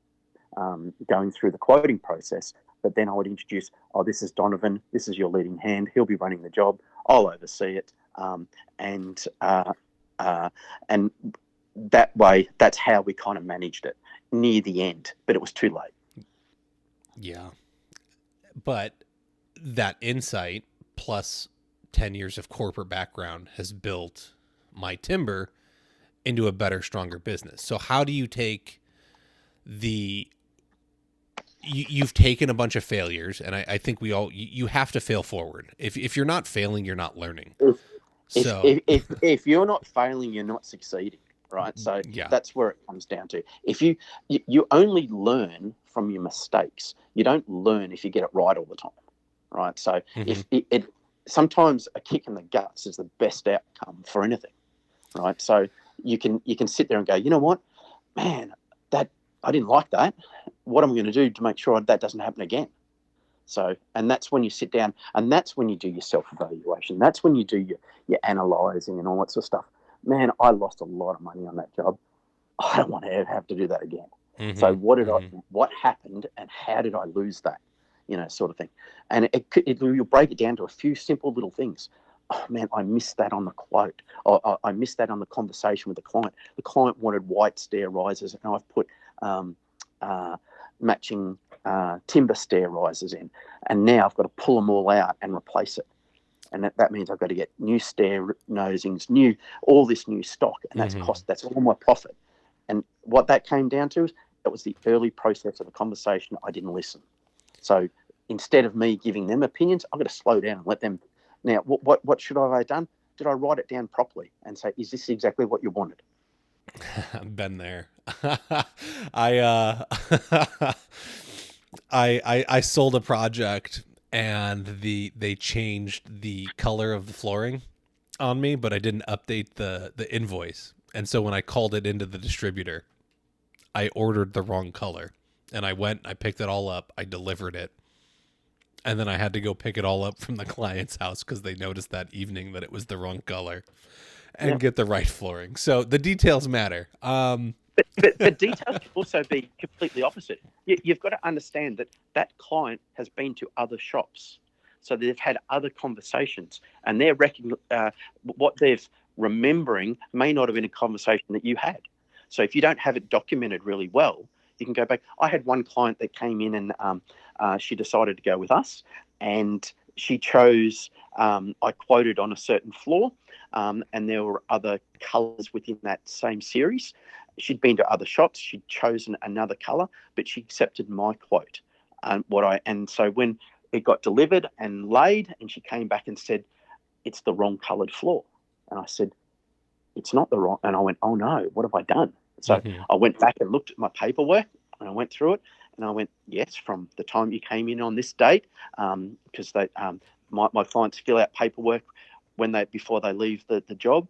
going through the quoting process, but then I would introduce, this is Donovan, this is your leading hand, he'll be running the job, I'll oversee it, and that way, that's how we kind of managed it near the end, but it was too late. Yeah. But that insight plus 10 years of corporate background has built my timber into a better, stronger business. So how do you take you've taken a bunch of failures, and I think you have to fail forward. If you're not failing, you're not learning. If you're not failing, you're not succeeding, right? So that's where it comes down to. If you only learn from your mistakes, you don't learn if you get it right all the time, right? So if sometimes a kick in the guts is the best outcome for anything, right? So you can sit there and go, you know what, man, that I didn't like that. What am I going to do to make sure that doesn't happen again? So, and that's when you sit down, and that's when you do your self-evaluation. That's when you do your analysing and all that sort of stuff. Man, I lost a lot of money on that job. I don't want to ever have to do that again. So what happened and how did I lose that? Sort of thing. And you'll break it down to a few simple little things. Oh man, I missed that on the quote. I missed that on the conversation with the client. The client wanted white stair risers, and I've put matching timber stair risers in, and now I've got to pull them all out and replace it. And that means I've got to get new stair nosings, all this new stock, and that's cost. That's all my profit. And what that came down to is it was the early process of the conversation. I didn't listen. So instead of me giving them opinions, I've got to slow down and let them. Now, what should I have done? Did I write it down properly and say, is this exactly what you wanted? I've been there. I sold a project and they changed the color of the flooring on me, but I didn't update the invoice. And so when I called it into the distributor, I ordered the wrong color, and I went, I picked it all up, I delivered it. And then I had to go pick it all up from the client's house because they noticed that evening that it was the wrong color, and get the right flooring. So the details matter. But details can also be completely opposite. You've got to understand that client has been to other shops, so they've had other conversations, and they're what they're remembering may not have been a conversation that you had. So if you don't have it documented really well, you can go back. I had one client that came in and she decided to go with us, and she chose, I quoted on a certain floor, and there were other colours within that same series. She'd been to other shops, she'd chosen another colour, but she accepted my quote. And so when it got delivered and laid, and she came back and said, it's the wrong coloured floor. And I said, it's not the wrong. And I went, oh no, what have I done? So I went back and looked at my paperwork, and I went through it, and I went, yes, from the time you came in on this date, because my clients fill out paperwork before they leave the job,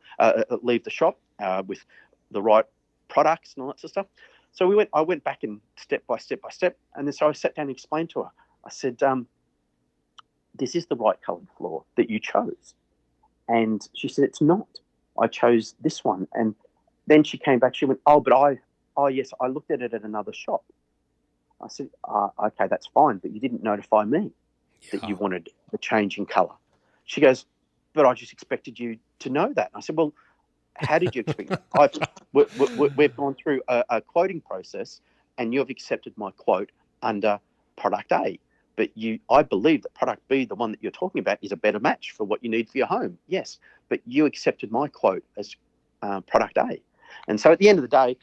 leave the shop, with the right products and all that sort of stuff. So I went back and step by step, and then so I sat down and explained to her. I said, this is the right coloured floor that you chose. And she said, it's not. I chose this one. And then she came back, she went, yes, I looked at it at another shop. I said, okay, that's fine, but you didn't notify me that you wanted a change in colour. She goes, but I just expected you to know that. And I said, well, how did you expect that? We've gone through a quoting process, and you've accepted my quote under product A. But I believe that product B, the one that you're talking about, is a better match for what you need for your home. Yes, but you accepted my quote as product A. And so at the end of the day,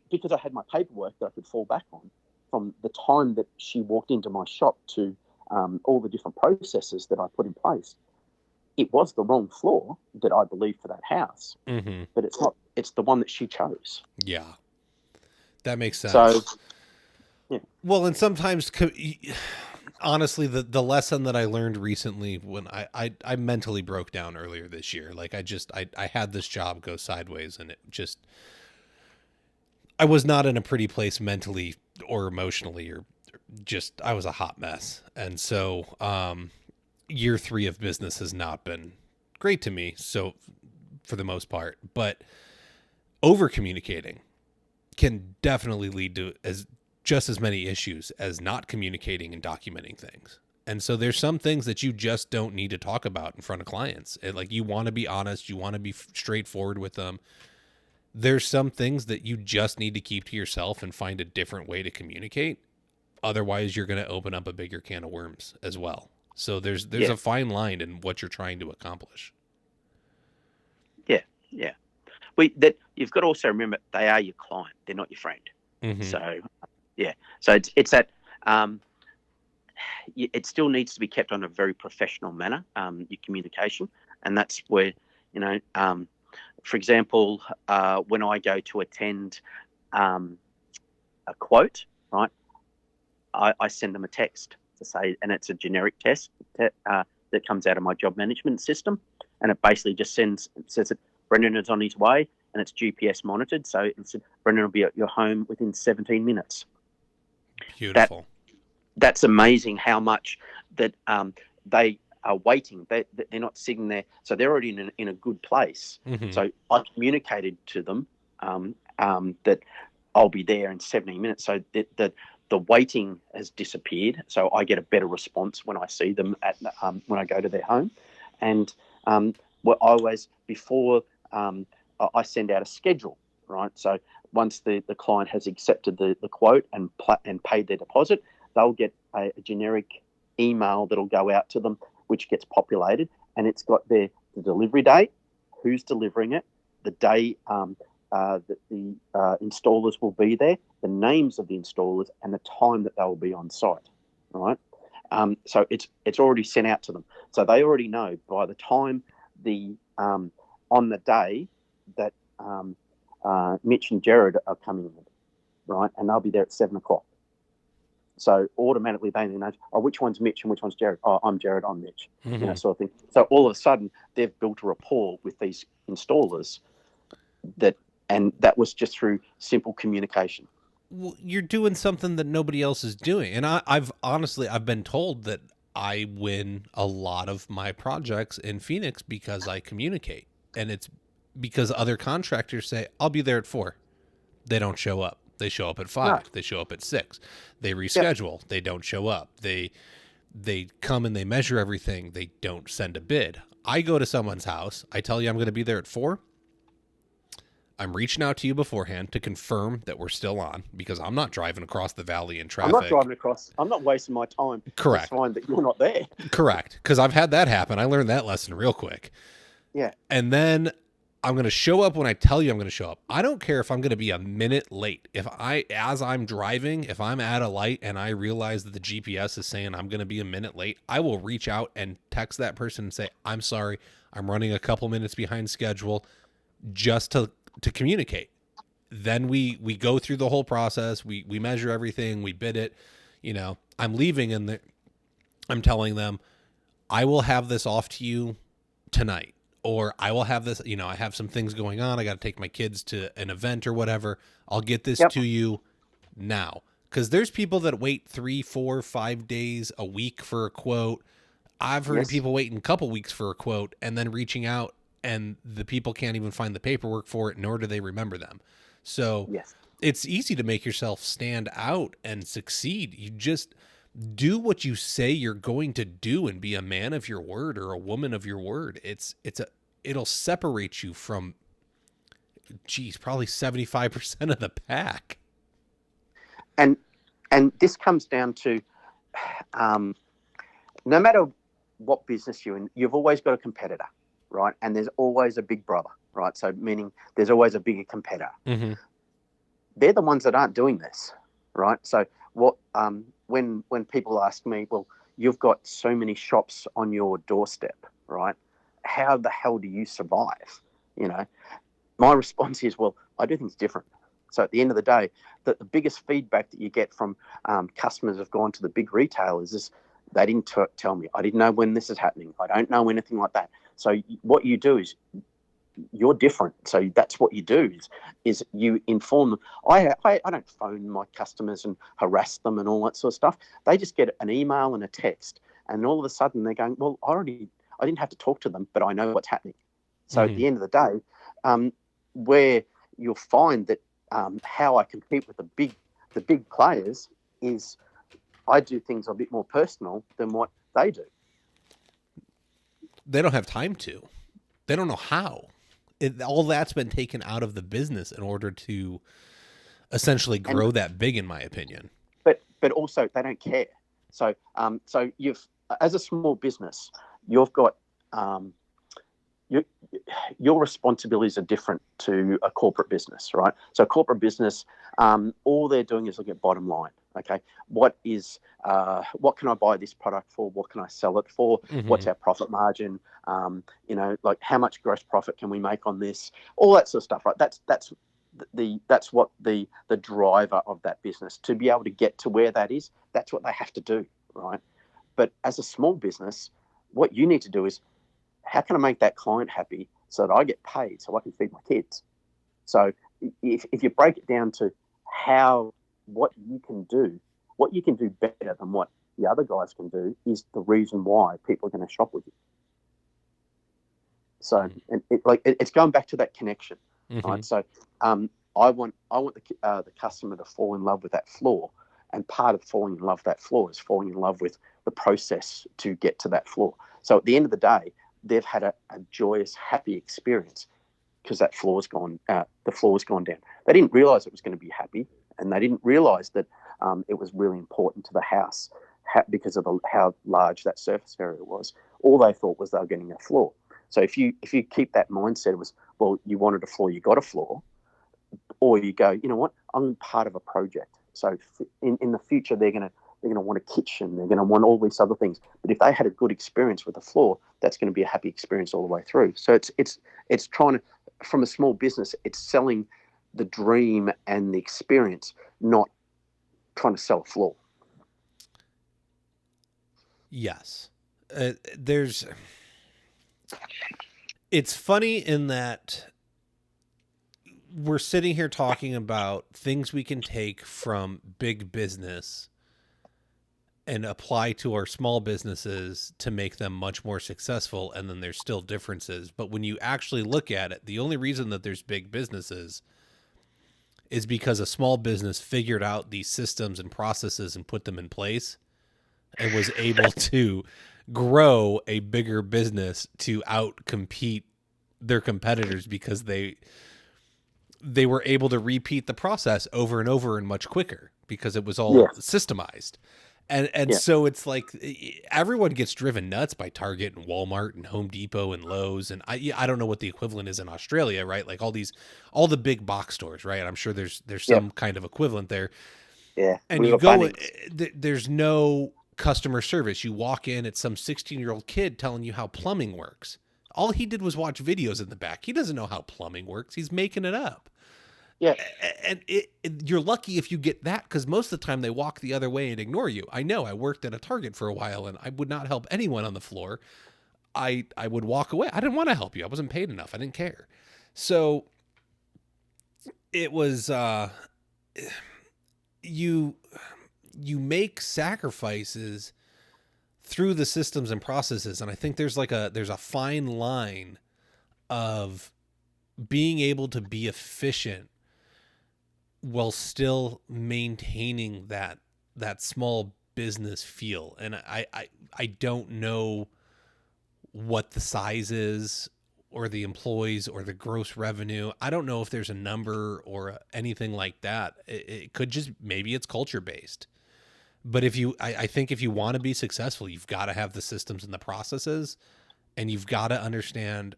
because I had my paperwork that I could fall back on, from the time that she walked into my shop to all the different processes that I put in place, it was the wrong floor that I believe for that house. But it's not. It's the one that she chose. Yeah, that makes sense. So, yeah. Well, and sometimes, honestly, the lesson that I learned recently when I mentally broke down earlier this year, like I had this job go sideways, and I was not in a pretty place mentally or emotionally, or just, I was a hot mess. And so, year 3 of business has not been great to me. So for the most part, but over communicating can definitely lead to just as many issues as not communicating and documenting things. And so there's some things that you just don't need to talk about in front of clients. Like, you want to be honest, you want to be straightforward with them. There's some things that you just need to keep to yourself and find a different way to communicate. Otherwise, you're going to open up a bigger can of worms as well. So there's a fine line in what you're trying to accomplish. Yeah. You've got to also remember, they are your client; they're not your friend. So, so it's that. It still needs to be kept on a very professional manner, your communication, and that's where, for example, when I go to attend a quote, right, I send them a text to say, and it's a generic test that comes out of my job management system, and it basically just says that Brendan is on his way, and it's GPS monitored, so it said Brendan will be at your home within 17 minutes. Beautiful. That's amazing how much that they are waiting. They're not sitting there, so they're already in a good place. So I communicated to them that I'll be there in 17 minutes, so that the waiting has disappeared. So I get a better response when I see them when I go to their home. And before I send out a schedule, right? So once the client has accepted the quote and paid their deposit, they'll get a generic email that'll go out to them, which gets populated, and it's got the delivery date, who's delivering it, the day that the installers will be there, the names of the installers, and the time that they will be on site. Right? So it's already sent out to them, so they already know by the time on the day that Mitch and Jared are coming in, right, and they'll be there at 7:00. So automatically they know, which one's Mitch and which one's Jared? Oh, I'm Jared, I'm Mitch, sort of thing. So all of a sudden they've built a rapport with these installers, and that was just through simple communication. Well, you're doing something that nobody else is doing. And I've been told that I win a lot of my projects in Phoenix because I communicate. And it's because other contractors say, I'll be there at 4. They don't show up. They show up at 5. No. They show up at 6. They reschedule. Yep. They don't show up. They come and they measure everything. They don't send a bid. I go to someone's house. I tell you I'm going to be there at 4. I'm reaching out to you beforehand to confirm that we're still on, because I'm not driving across the valley in traffic. I'm not driving across. I'm not wasting my time. Correct. It's fine that you're not there. Correct. Because I've had that happen. I learned that lesson real quick. Yeah. And then I'm going to show up when I tell you I'm going to show up. I don't care if I'm going to be a minute late. As I'm driving, if I'm at a light and I realize that the GPS is saying I'm going to be a minute late, I will reach out and text that person and say, I'm sorry, I'm running a couple minutes behind schedule, just to communicate. then we go through the whole process. We measure everything. We bid it. I'm leaving and I'm telling them, I will have this off to you tonight, or I will have this, I have some things going on. I got to take my kids to an event or whatever. I'll get this to you now. Because there's people that wait 3, 4, 5 days, a week for a quote. I've heard of people waiting a couple weeks for a quote and then reaching out, and the people can't even find the paperwork for it, nor do they remember them. So it's easy to make yourself stand out and succeed. You just do what you say you're going to do and be a man of your word or a woman of your word. It'll separate you from, probably 75% of the pack. And this comes down to, no matter what business you're in, you've always got a competitor, right? And there's always a big brother, right? So meaning there's always a bigger competitor. Mm-hmm. They're the ones that aren't doing this, right? So what when people ask me, well, you've got so many shops on your doorstep, right? How the hell do you survive? My response is, well, I do things different. So at the end of the day, the biggest feedback that you get from customers who've gone to the big retailers is they didn't tell me. I didn't know when this is happening. I don't know anything like that. So what you do is you're different. So that's what you do is you inform them. I don't phone my customers and harass them and all that sort of stuff. They just get an email and a text, and all of a sudden they're going, well, I didn't have to talk to them, but I know what's happening. So at the end of the day, where you'll find that how I compete with the big players is I do things a bit more personal than what they do. They don't have time to. They don't know how. All that's been taken out of the business in order to essentially grow that big, in my opinion. But also they don't care. So you've, as a small business, you've got your responsibilities are different to a corporate business, right? So a corporate business, all they're doing is look at bottom line. Okay, what can I buy this product for? What can I sell it for? Mm-hmm. What's our profit margin? Like how much gross profit can we make on this? All that sort of stuff, right? That's what the driver of that business, to be able to get to where that is. That's what they have to do, right? But as a small business, what you need to do is, how can I make that client happy so that I get paid so I can feed my kids? So if you break it down to what you can do better than what the other guys can do is the reason why people are going to shop with you. So it's going back to that connection, right? So I want the customer to fall in love with that floor, and part of falling in love with that floor is falling in love with the process to get to that floor. So at the end of the day, they've had a joyous, happy experience because the floor's gone down. They didn't realize it was going to be happy, and they didn't realize that it was really important to the house because of how large that surface area was. All they thought was they were getting a floor. So if you keep that mindset, it was, well, you wanted a floor, you got a floor, or you go, you know what, I'm part of a project. So in the future, they're going to want a kitchen, they're going to want all these other things. But if they had a good experience with the floor, that's going to be a happy experience all the way through. So it's trying to, from a small business, it's selling the dream and the experience, not trying to sell a floor. Yes. It's funny in that we're sitting here talking about things we can take from big business and apply to our small businesses to make them much more successful. And then there's still differences. But when you actually look at it, the only reason that there's big businesses is because a small business figured out these systems and processes and put them in place and was able to grow a bigger business to outcompete their competitors because they were able to repeat the process over and over and much quicker because it was all systemized. And so it's like everyone gets driven nuts by Target and Walmart and Home Depot and Lowe's. And I don't know what the equivalent is in Australia, right? Like all the big box stores, right? I'm sure there's some kind of equivalent there. Yeah. And you go, there's no customer service. You walk in, it's some 16-year-old kid telling you how plumbing works. All he did was watch videos in the back. He doesn't know how plumbing works. He's making it up. Yeah. And you're lucky if you get that, because most of the time they walk the other way and ignore you. I know, I worked at a Target for a while and I would not help anyone on the floor. I would walk away. I didn't want to help you. I wasn't paid enough. I didn't care. So it was you make sacrifices through the systems and processes, and I think there's a fine line of being able to be efficient while still maintaining that small business feel. And I don't know what the size is, or the employees, or the gross revenue. I don't know if there's a number or anything like that. It could just, maybe it's culture based. But I think if you want to be successful, you've got to have the systems and the processes, and you've got to understand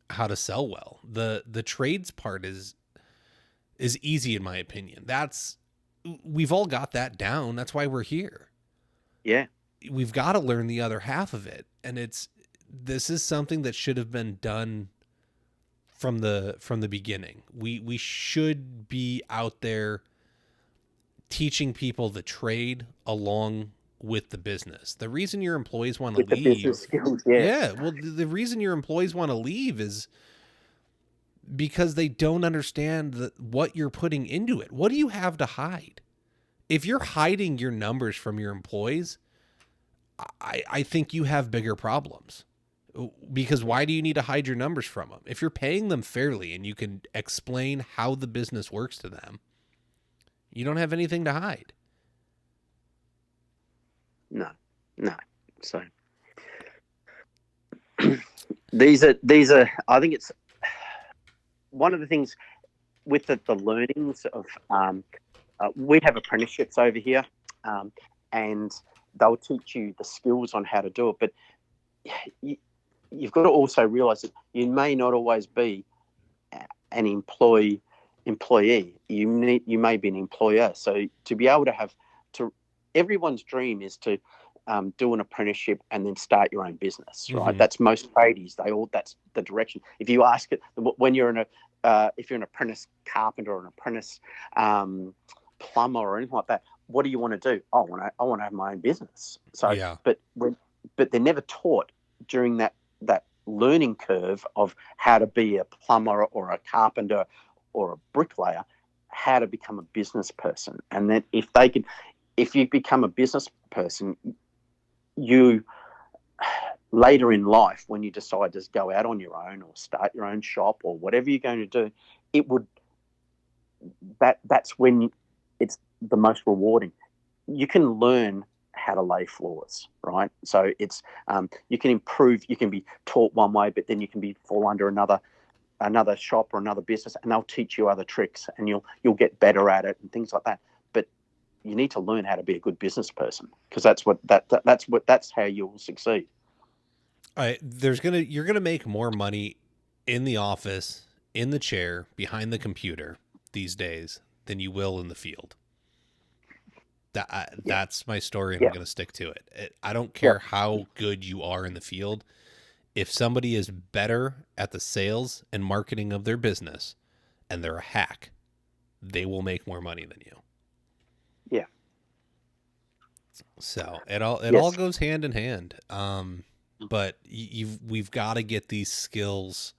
how to sell well. The trades part is easy, in my opinion. We've all got that down. That's why we're here. Yeah. We've got to learn the other half of it. And this is something that should have been done from the beginning. We should be out there teaching people the trade along with the business. The reason your employees want to leave, the business skills, yeah. Yeah, well, the reason your employees want to leave is because they don't understand what you're putting into it. What do you have to hide? If you're hiding your numbers from your employees, I think you have bigger problems. Because why do you need to hide your numbers from them? If you're paying them fairly and you can explain how the business works to them, you don't have anything to hide. No. So these are. I think it's one of the things with the learnings of. We have apprenticeships over here, and they'll teach you the skills on how to do it. But you've got to also realize that you may not always be an employee. You may be an employer. So to be able to everyone's dream is to do an apprenticeship and then start your own business, right? Mm-hmm. That's most tradies. That's the direction. If you ask it when you're if you're an apprentice carpenter or an apprentice plumber or anything like that, what do you want to do? I want to have my own business. So, yeah. But they're never taught during that learning curve of how to be a plumber or a carpenter or a bricklayer, how to become a business person. And then if you become a business person, you later in life, when you decide to go out on your own or start your own shop or whatever you're going to do, that's when it's the most rewarding. You can learn how to lay floors, right? So it's you can improve. You can be taught one way, but then you can fall under another shop or another business, and they'll teach you other tricks, and you'll get better at it and things like that. But you need to learn how to be a good business person, because that's how you'll succeed. You're gonna make more money in the office, in the chair, behind the computer these days than you will in the field. That's my story, and I'm going to stick to it. I don't care how good you are in the field. If somebody is better at the sales and marketing of their business and they're a hack, they will make more money than you. Yeah. So it all goes hand in hand. But we've got to get these skills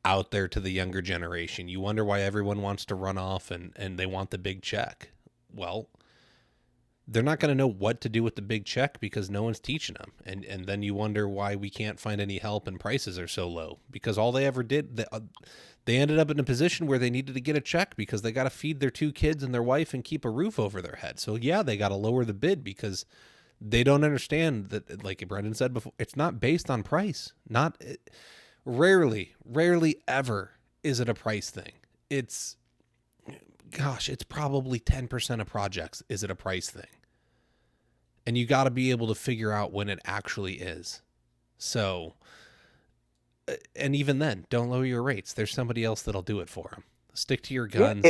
out there to the younger generation. You wonder why everyone wants to run off and they want the big check. Well, they're not going to know what to do with the big check because no one's teaching them. And then you wonder why we can't find any help and prices are so low, because all they ever did, they ended up in a position where they needed to get a check because they got to feed their 2 kids and their wife and keep a roof over their head. So yeah, they got to lower the bid because they don't understand that, like Brendan said before, it's not based on price. Rarely ever is it a price thing. It's probably 10% of projects is it a price thing. And you got to be able to figure out when it actually is. So, and even then, don't lower your rates. There's somebody else that'll do it for them. Stick to your guns.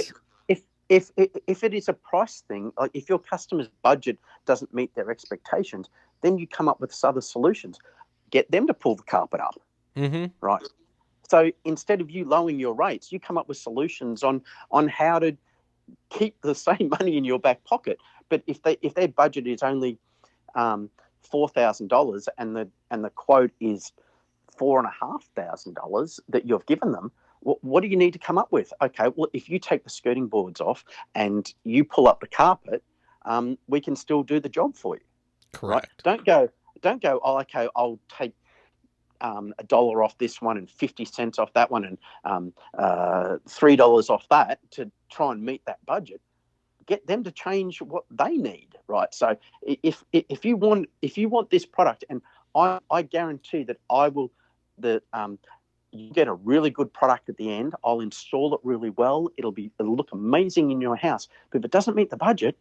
Yeah, if it is a price thing, like if your customer's budget doesn't meet their expectations, then you come up with other solutions. Get them to pull the carpet up, right? So instead of you lowering your rates, you come up with solutions on how to keep the same money in your back pocket. But if their budget is only $4,000 and the quote is $4,500 that you've given them, what do you need to come up with? Okay, well, if you take the skirting boards off and you pull up the carpet, we can still do the job for you. Correct. Right? Don't go. Oh, okay, I'll take $1 off this one and 50 cents off that one and $3 off that to try and meet that budget. Get them to change what they need, right? So if you want this product, and I guarantee that you get a really good product at the end. I'll install it really well. It'll look amazing in your house. But if it doesn't meet the budget,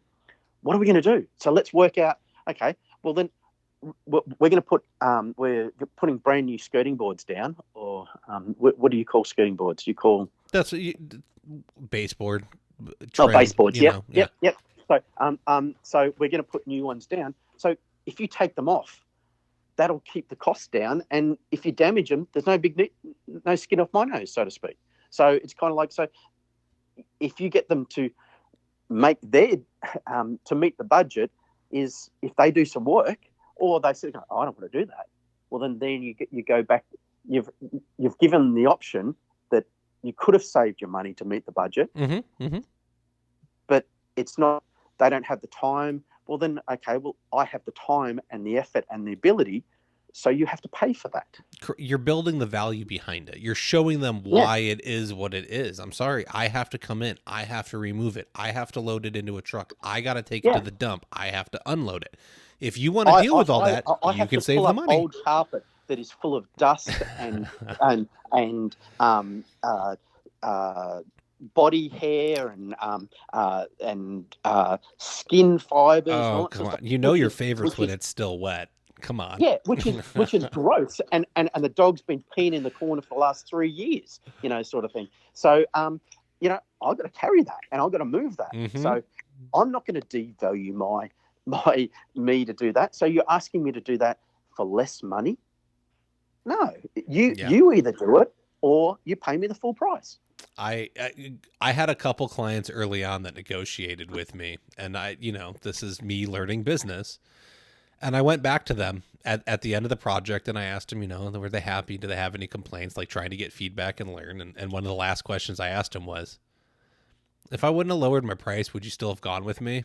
what are we going to do? So let's work out. Okay, well then we're going to put we're putting brand new skirting boards down, or what do you call skirting boards? You call that's baseboard. Baseboards. Yep. So we're going to put new ones down. So if you take them off, that'll keep the costs down. And if you damage them, there's no skin off my nose, so to speak. So it's kind of like, so if you get them to make to meet the budget, is if they do some work, or they say, oh, I don't want to do that. Well, then you go back. You've given them the option that you could have saved your money to meet the budget, but it's not. They don't have the time. Well, then, okay, well, I have the time and the effort and the ability, so you have to pay for that. You're building the value behind it. You're showing them why it is what it is. I'm sorry, I have to come in. I have to remove it. I have to load it into a truck. I got to take it to the dump. I have to unload it. If you want to deal with all that, you can save the money. Old carpet that is full of dust and body hair and skin fibers. Oh, come on! You know your favorites when it's still wet. Come on. Yeah, which is gross, and the dog's been peeing in the corner for the last 3 years, sort of thing. So I've got to carry that and I've got to move that. So I'm not going to devalue me to do that. So you're asking me to do that for less money? No, you either do it or you pay me the full price. I had a couple clients early on that negotiated with me, and this is me learning business. And I went back to them at the end of the project and I asked them, were they happy? Do they have any complaints? Like trying to get feedback and learn. And one of the last questions I asked them was, if I wouldn't have lowered my price, would you still have gone with me?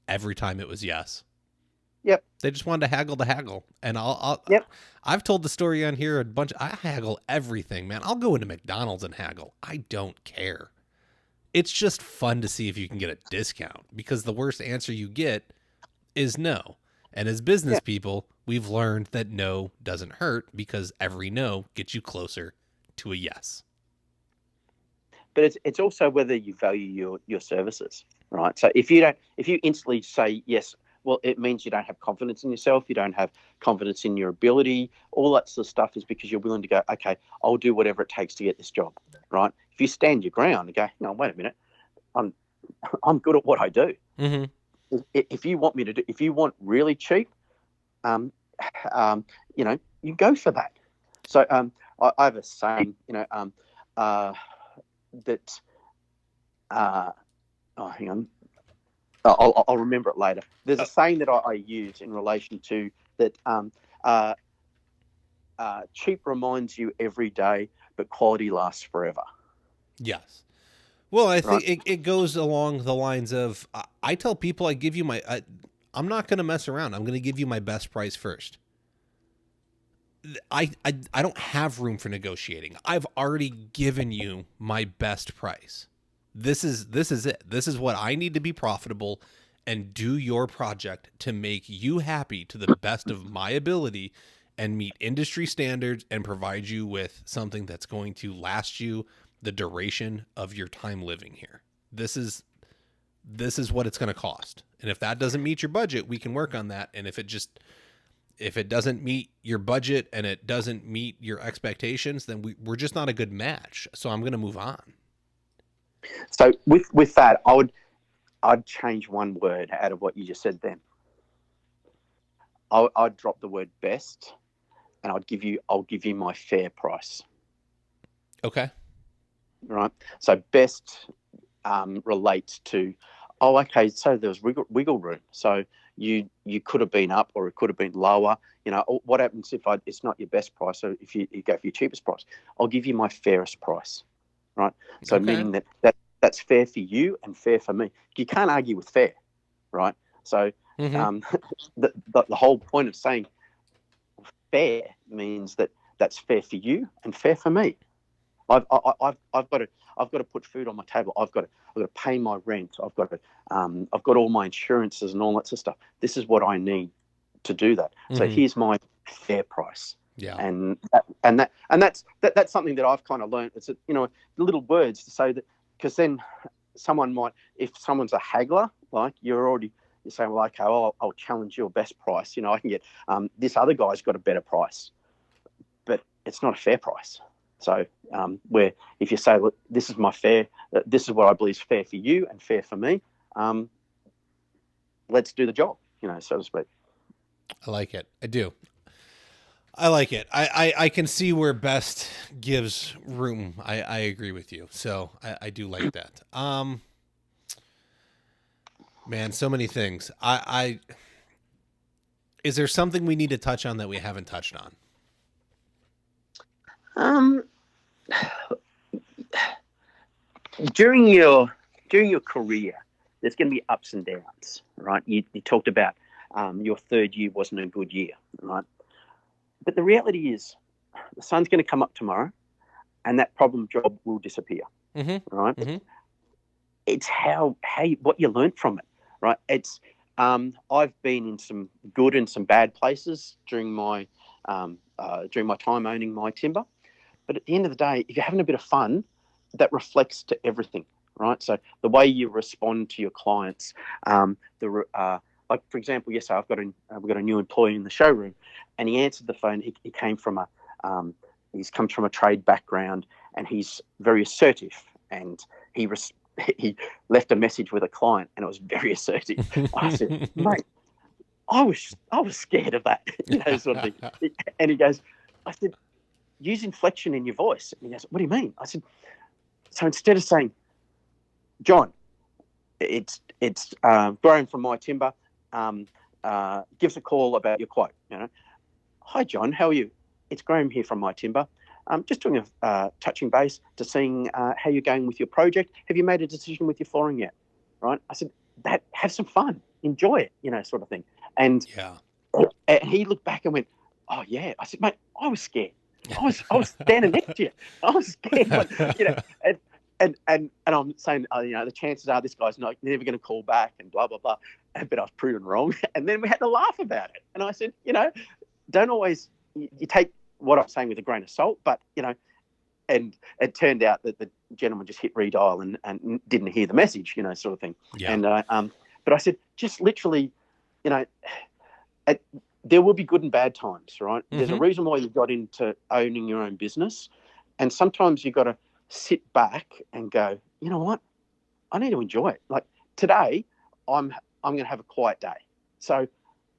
Every time it was yes. Yep. They just wanted to haggle the haggle. And I've told the story on here a bunch. I haggle everything, man. I'll go into McDonald's and haggle. I don't care. It's just fun to see if you can get a discount, because the worst answer you get is no. And as business people, we've learned that no doesn't hurt, because every no gets you closer to a yes. But it's also whether you value your services, right? So if you instantly say yes, well, it means you don't have confidence in yourself. You don't have confidence in your ability. All that sort of stuff is because you're willing to go, okay, I'll do whatever it takes to get this job, right? If you stand your ground and go, no, wait a minute, I'm good at what I do. Mm-hmm. If you want really cheap, you go for that. So I have a saying, that hang on, I'll remember it later. There's a saying that I use in relation to that. Cheap reminds you every day, but quality lasts forever. Yes. Well, I think it goes along the lines of, I tell people, I'm not going to mess around. I'm going to give you my best price first. I don't have room for negotiating. I've already given you my best price. This is it. This is what I need to be profitable and do your project to make you happy to the best of my ability and meet industry standards and provide you with something that's going to last you the duration of your time living here. This is what it's going to cost. And if that doesn't meet your budget, we can work on that. And if it doesn't meet your budget and it doesn't meet your expectations, then we're just not a good match. So I'm going to move on. So with that, I'd change one word out of what you just said then. I'd drop the word best, and I'll give you my fair price. Okay. right? So best relates to, oh, okay, so there was wiggle room. So you could have been up or it could have been lower. You know, what happens if it's not your best price? So if you go for your cheapest price, I'll give you my fairest price, right? So Okay. meaning that's fair for you and fair for me. You can't argue with fair, right? So Mm-hmm. um, the whole point of saying fair means that that's fair for you and fair for me. I've got to put food on my table. I've got to pay my rent. I've got all my insurances and all that sort of stuff. This is what I need to do that. So Mm-hmm. here's my fair price. Yeah. That's something that I've kind of learned. It's the little words to say that, because then someone might, if someone's a haggler, like you're saying, well, okay, I'll challenge your best price. You know, I can get this other guy's got a better price, but it's not a fair price. So where if you say, look, this is my fair, this is what I believe is fair for you and fair for me, let's do the job, so to speak. I like it. I do. I like it. I can see where best gives room. I agree with you. So I do like that. Man, so many things. Is there something we need to touch on that we haven't touched on? Um, during your career, there's going to be ups and downs, right? You talked about your third year wasn't a good year, right? But the reality is, the sun's going to come up tomorrow, and that problem job will disappear, right? Mm-hmm. It's what you learn from it, right? It's I've been in some good and some bad places during my time owning my timber. But at the end of the day, if you're having a bit of fun, that reflects to everything, right? So the way you respond to your clients, like for example, yesterday we've got a new employee in the showroom, and he answered the phone. He came from he's comes from a trade background, and he's very assertive, and he he left a message with a client, and it was very assertive. I said, mate, I was scared of that, sort of thing. And he goes, I said, use inflection in your voice. And he goes, what do you mean? I said, so instead of saying, John, it's Graham from my timber, give us a call about your quote. Hi John, how are you? It's Graham here from my timber. Just doing a touching base to seeing how you're going with your project. Have you made a decision with your flooring yet? Right? I said, have some fun, enjoy it, sort of thing. And Yeah. he looked back and went, oh yeah. I said, mate, I was scared. I was standing next to you. I was scared, and I'm saying, the chances are this guy's never going to call back and blah blah blah. But I was proven wrong, and then we had to laugh about it. And I said, don't always you take what I'm saying with a grain of salt, but and it turned out that the gentleman just hit redial and didn't hear the message, sort of thing. Yeah. And but I said, just literally, there will be good and bad times, right? Mm-hmm. There's a reason why you got into owning your own business, and sometimes you've got to sit back and go, you know what? I need to enjoy it. Like today, I'm going to have a quiet day, so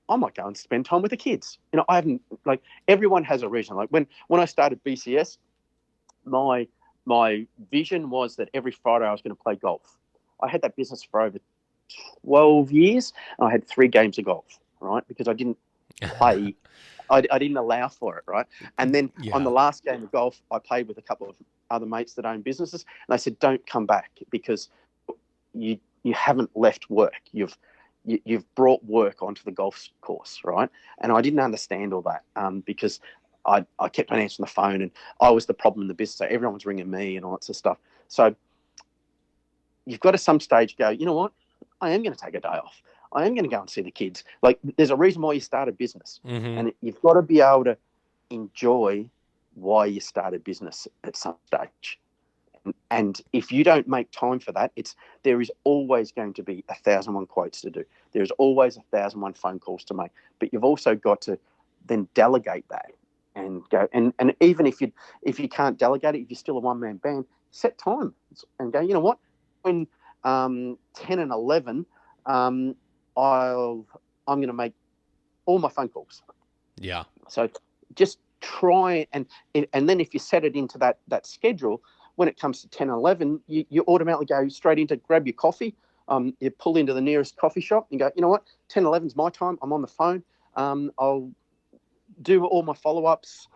I might go and spend time with the kids. I haven't, like, everyone has a reason. Like when I started BCS, my vision was that every Friday I was going to play golf. I had that business for over 12 years, and I had 3 games of golf, right? Because I didn't play. I didn't allow for it, right? And then on the last game of golf, I played with a couple of other mates that own businesses, and they said, don't come back because you haven't left work. You've brought work onto the golf course, right? And I didn't understand all that because I kept on answering the phone, and I was the problem in the business. So everyone was ringing me and all that sort of stuff. So you've got to some stage go, you know what? I am going to take a day off. I am going to go and see the kids. Like, there's a reason why you start a business. Mm-hmm. And you've got to be able to enjoy why you start a business at some stage. And if you don't make time for that, there is always going to be 1,001 quotes to do. There's always 1,001 phone calls to make. But you've also got to then delegate that and go. And even if you can't delegate it, if you're still a one-man band, set time and go, you know what? When 10 and 11, I'm going to make all my phone calls. Yeah. So just try and then if you set it into that schedule, when it comes to 10 and 11, you automatically go straight into grab your coffee. You pull into the nearest coffee shop and go, you know what, 10, 11 is my time. I'm on the phone. I'll do all my follow-ups,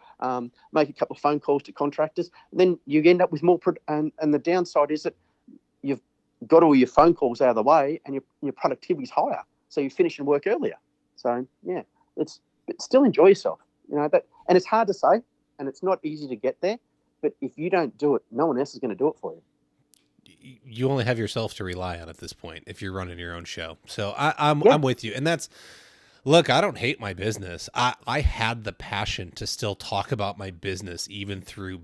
make a couple of phone calls to contractors. Then you end up with more, and the downside is that you've got all your phone calls out of the way and your productivity is higher. So you finish and work earlier. So, yeah, but still enjoy yourself. And it's hard to say, and it's not easy to get there. But if you don't do it, no one else is going to do it for you. You only have yourself to rely on at this point if you're running your own show. So I'm with you. And look, I don't hate my business. I had the passion to still talk about my business even through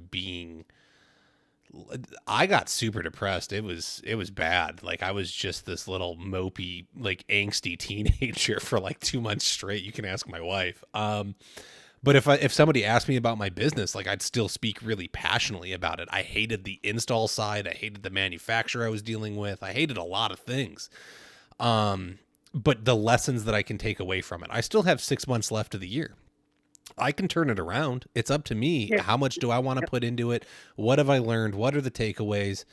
I got super depressed. It was bad. Like I was just this little mopey, like angsty teenager for like 2 months straight. You can ask my wife. But if somebody asked me about my business, like I'd still speak really passionately about it. I hated the install side. I hated the manufacturer I was dealing with. I hated a lot of things. But the lessons that I can take away from it, I still have 6 months left of the year. I can turn it around. It's up to me. Yeah. How much do I want to put into it? What have I learned? What are the takeaways?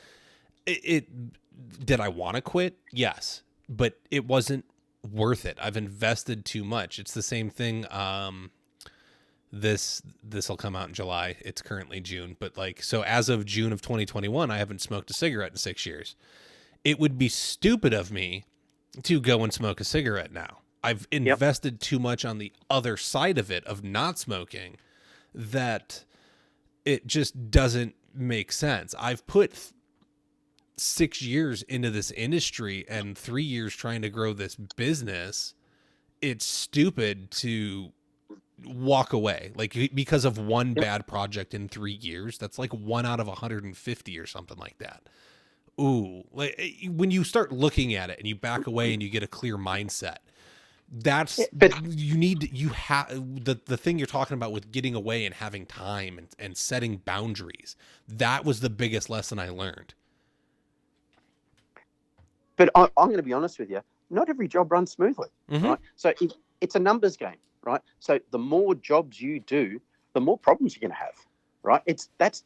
Did I want to quit? Yes, but it wasn't worth it. I've invested too much. It's the same thing. This will come out in July. It's currently June, but so as of June of 2021, I haven't smoked a cigarette in 6 years. It would be stupid of me to go and smoke a cigarette now. I've invested too much on the other side of it, of not smoking, that it just doesn't make sense. I've put 6 years into this industry and 3 years trying to grow this business. It's stupid to walk away because of one bad project in 3 years. That's like 1 out of 150 or something like that. Ooh, when you start looking at it and you back away and you get a clear mindset, that's you have the thing you're talking about with getting away and having time and setting boundaries. That was the biggest lesson I learned. But I'm going to be honest with you. Not every job runs smoothly, right? So it's a numbers game. Right. So the more jobs you do, the more problems you're going to have. Right. That's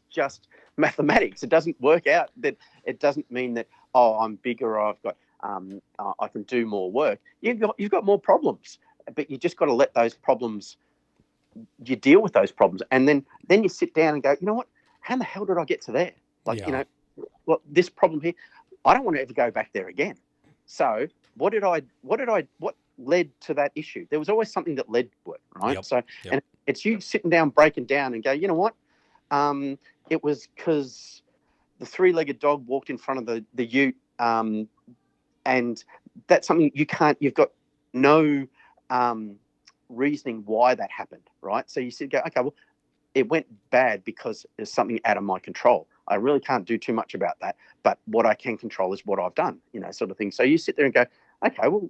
just mathematics. It doesn't work out that it doesn't mean that, I'm bigger or I've got I can do more work. You've got more problems, but you just got to let those problems, you deal with those problems. And then you sit down and go, you know what, how the hell did I get to there? This problem here, I don't want to ever go back there again. So what led to that issue? There was always something that led to it, right? And it's you sitting down, breaking down and go, you know what? It was because the three-legged dog walked in front of the ute, and that's something you've got no reasoning why that happened, right? So you sit and go, okay, well, it went bad because there's something out of my control. I really can't do too much about that, but what I can control is what I've done, sort of thing. So you sit there and go, okay, well,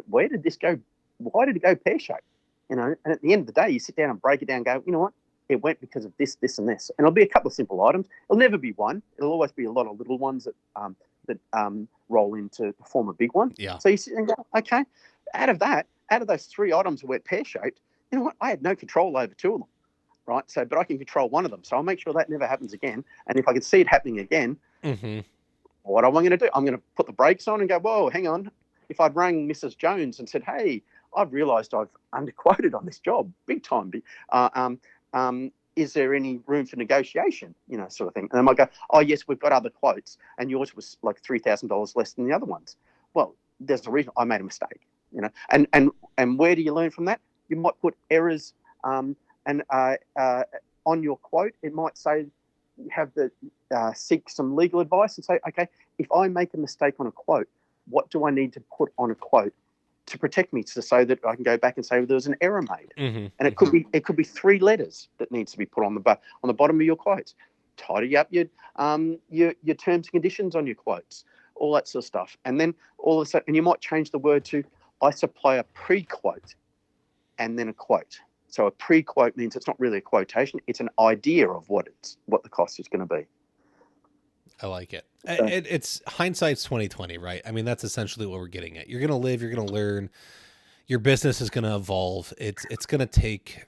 where did this go? Why did it go pear-shaped? And at the end of the day, you sit down and break it down and go, you know what? It went because of this, this, and this. And it'll be a couple of simple items. It'll never be one. It'll always be a lot of little ones that roll into to form a big one. Yeah. So you sit and go, okay, out of those 3 items that went pear-shaped, you know what? I had no control over 2 of them, right? So, but I can control 1 of them. So I'll make sure that never happens again. And if I can see it happening again, what am I going to do? I'm going to put the brakes on and go, whoa, hang on. If I'd rang Mrs. Jones and said, hey, I've realised I've underquoted on this job big time. Is there any room for negotiation, sort of thing? And they might go, oh, yes, we've got other quotes, and yours was like $3,000 less than the other ones. Well, there's a reason I made a mistake, And where do you learn from that? You might put errors on your quote. It might say you have to seek some legal advice and say, okay, if I make a mistake on a quote, what do I need to put on a quote to protect me, so that I can go back and say, well, there was an error made, and it could be 3 letters that needs to be put on the bottom of your quotes. Tidy up your terms and conditions on your quotes, all that sort of stuff, and then all of a sudden, and you might change the word to, I supply a pre-quote, and then a quote. So a pre-quote means it's not really a quotation; it's an idea of what the cost is going to be. I like it. It's hindsight's 2020, right? I mean, that's essentially what we're getting at. You're going to live, you're going to learn, your business is going to evolve. It's going to take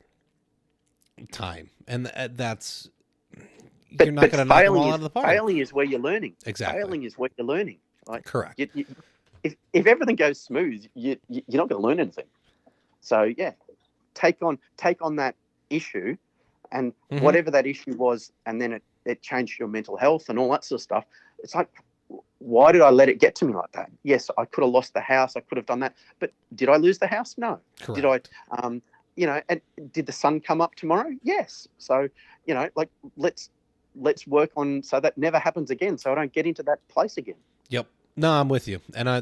time, and that's you're But not going to knock them failing all out is of the park. failing is where you're learning. Exactly. Failing is where you're learning. Like Correct. if everything goes smooth, you're not going to learn anything. So yeah, take on that issue, and whatever that issue was, and then it changed your mental health and all that sort of stuff. It's like, why did I let it get to me like that? Yes, I could have lost the house. I could have done that. But did I lose the house? No. Correct. Did I, and did the sun come up tomorrow? Yes. So, like let's work on so that never happens again. So I don't get into that place again. Yep. No, I'm with you. And I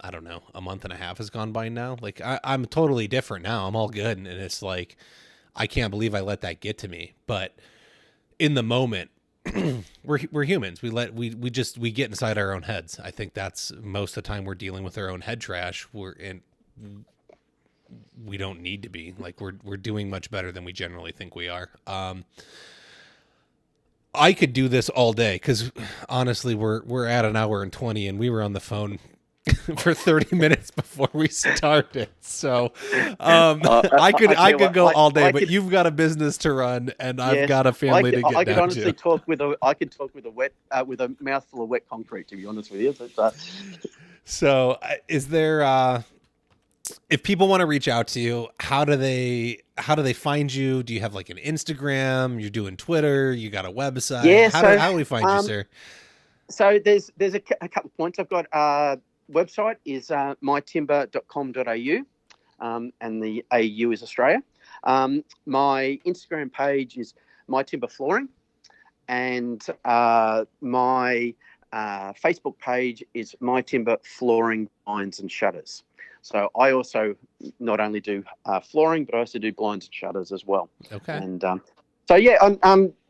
don't know, a month and a half has gone by now. Like I'm totally different now. I'm all good. And it's like, I can't believe I let that get to me. But in the moment, we're humans. We get inside our own heads. I think that's most of the time we're dealing with our own head trash. We don't need to be. Like we're doing much better than we generally think we are. I could do this all day because honestly, we're at an hour and 20, and we were on the phone for 30 minutes before we started. So I could go all day, but you've got a business to run, and I've got a family to get down to. I could honestly talk with a mouthful of wet concrete, to be honest with you. But, so is there? If people want to reach out to you, how do they find you? Do you have like an Instagram? You're doing Twitter? You got a website? Yeah. How do we find you, sir? So there's a couple of points. I've got website is mytimber.com.au, and the AU is Australia. My Instagram page is mytimberflooring, and my Facebook page is mytimber flooring, blinds and shutters. So I also not only do flooring, but I also do blinds and shutters as well. Okay. And so yeah,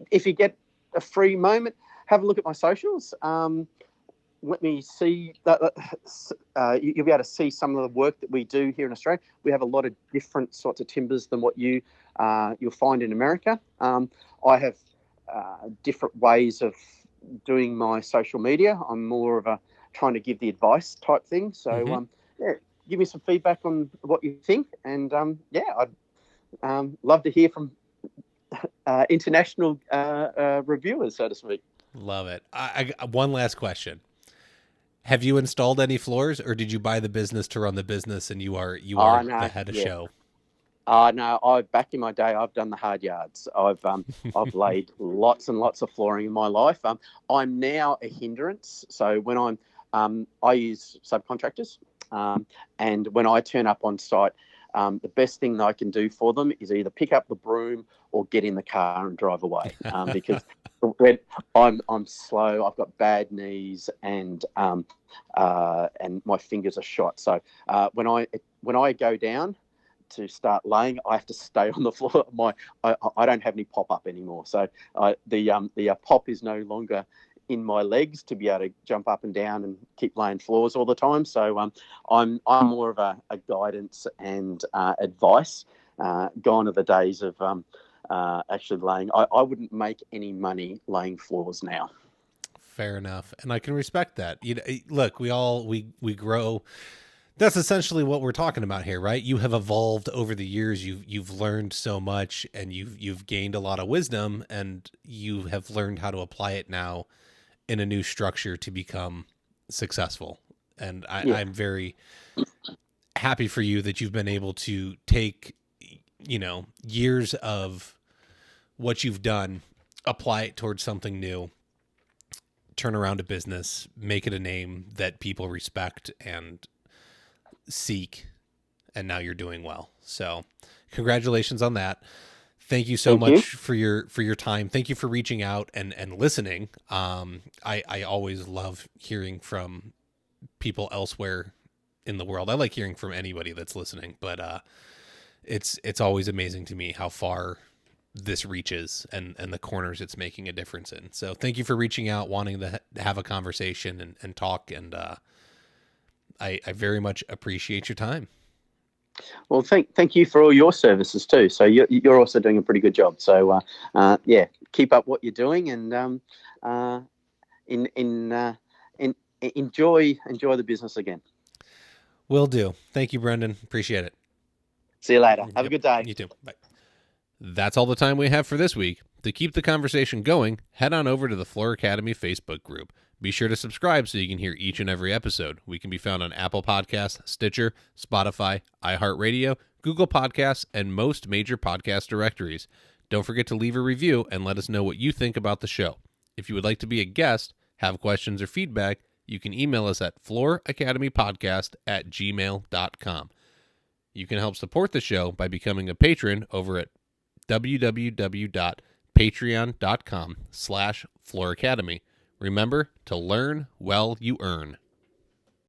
if you get a free moment, have a look at my socials. Let me see that you'll be able to see some of the work that we do here in Australia. We have a lot of different sorts of timbers than what you'll find in America. I have different ways of doing my social media. I'm more of a trying to give the advice type thing. So yeah, give me some feedback on what you think, and I'd love to hear from international reviewers, so to speak. Love it. I one last question. Have you installed any floors, or did you buy the business to run the business, and you are the head of show? No. Back in my day, I've done the hard yards. I've laid lots and lots of flooring in my life. I'm now a hindrance. So when I use subcontractors, and when I turn up on site, the best thing that I can do for them is either pick up the broom or get in the car and drive away, because when I'm slow, I've got bad knees, and my fingers are shot. So when I go down to start laying, I have to stay on the floor. I don't have any pop up anymore. So the pop is no longer in my legs to be able to jump up and down and keep laying floors all the time. So I'm more of a guidance and advice. Gone are the days of actually laying. I wouldn't make any money laying floors now. Fair enough, and I can respect that. Look, we grow. That's essentially what we're talking about here, right? You have evolved over the years. You've learned so much, and you've gained a lot of wisdom, and you have learned how to apply it now in a new structure to become successful. And I'm very happy for you that you've been able to take, years of what you've done, apply it towards something new, turn around a business, make it a name that people respect and seek, and now you're doing well. So congratulations on that. Thank you so much for your time. Thank you for reaching out and listening. I always love hearing from people elsewhere in the world. I like hearing from anybody that's listening, but it's always amazing to me how far this reaches and the corners it's making a difference in. So thank you for reaching out, wanting to have a conversation and talk. And I very much appreciate your time. Well, thank you for all your services too. So you're also doing a pretty good job. So keep up what you're doing, and enjoy the business again. Will do. Thank you, Brendan. Appreciate it. See you later. Have a good day. You too. Bye. That's all the time we have for this week. To keep the conversation going, head on over to the Floor Academy Facebook group. Be sure to subscribe so you can hear each and every episode. We can be found on Apple Podcasts, Stitcher, Spotify, iHeartRadio, Google Podcasts, and most major podcast directories. Don't forget to leave a review and let us know what you think about the show. If you would like to be a guest, have questions or feedback, you can email us at flooracademypodcast@gmail.com. You can help support the show by becoming a patron over at www.patreon.com/flooracademy. Remember to learn well you earn.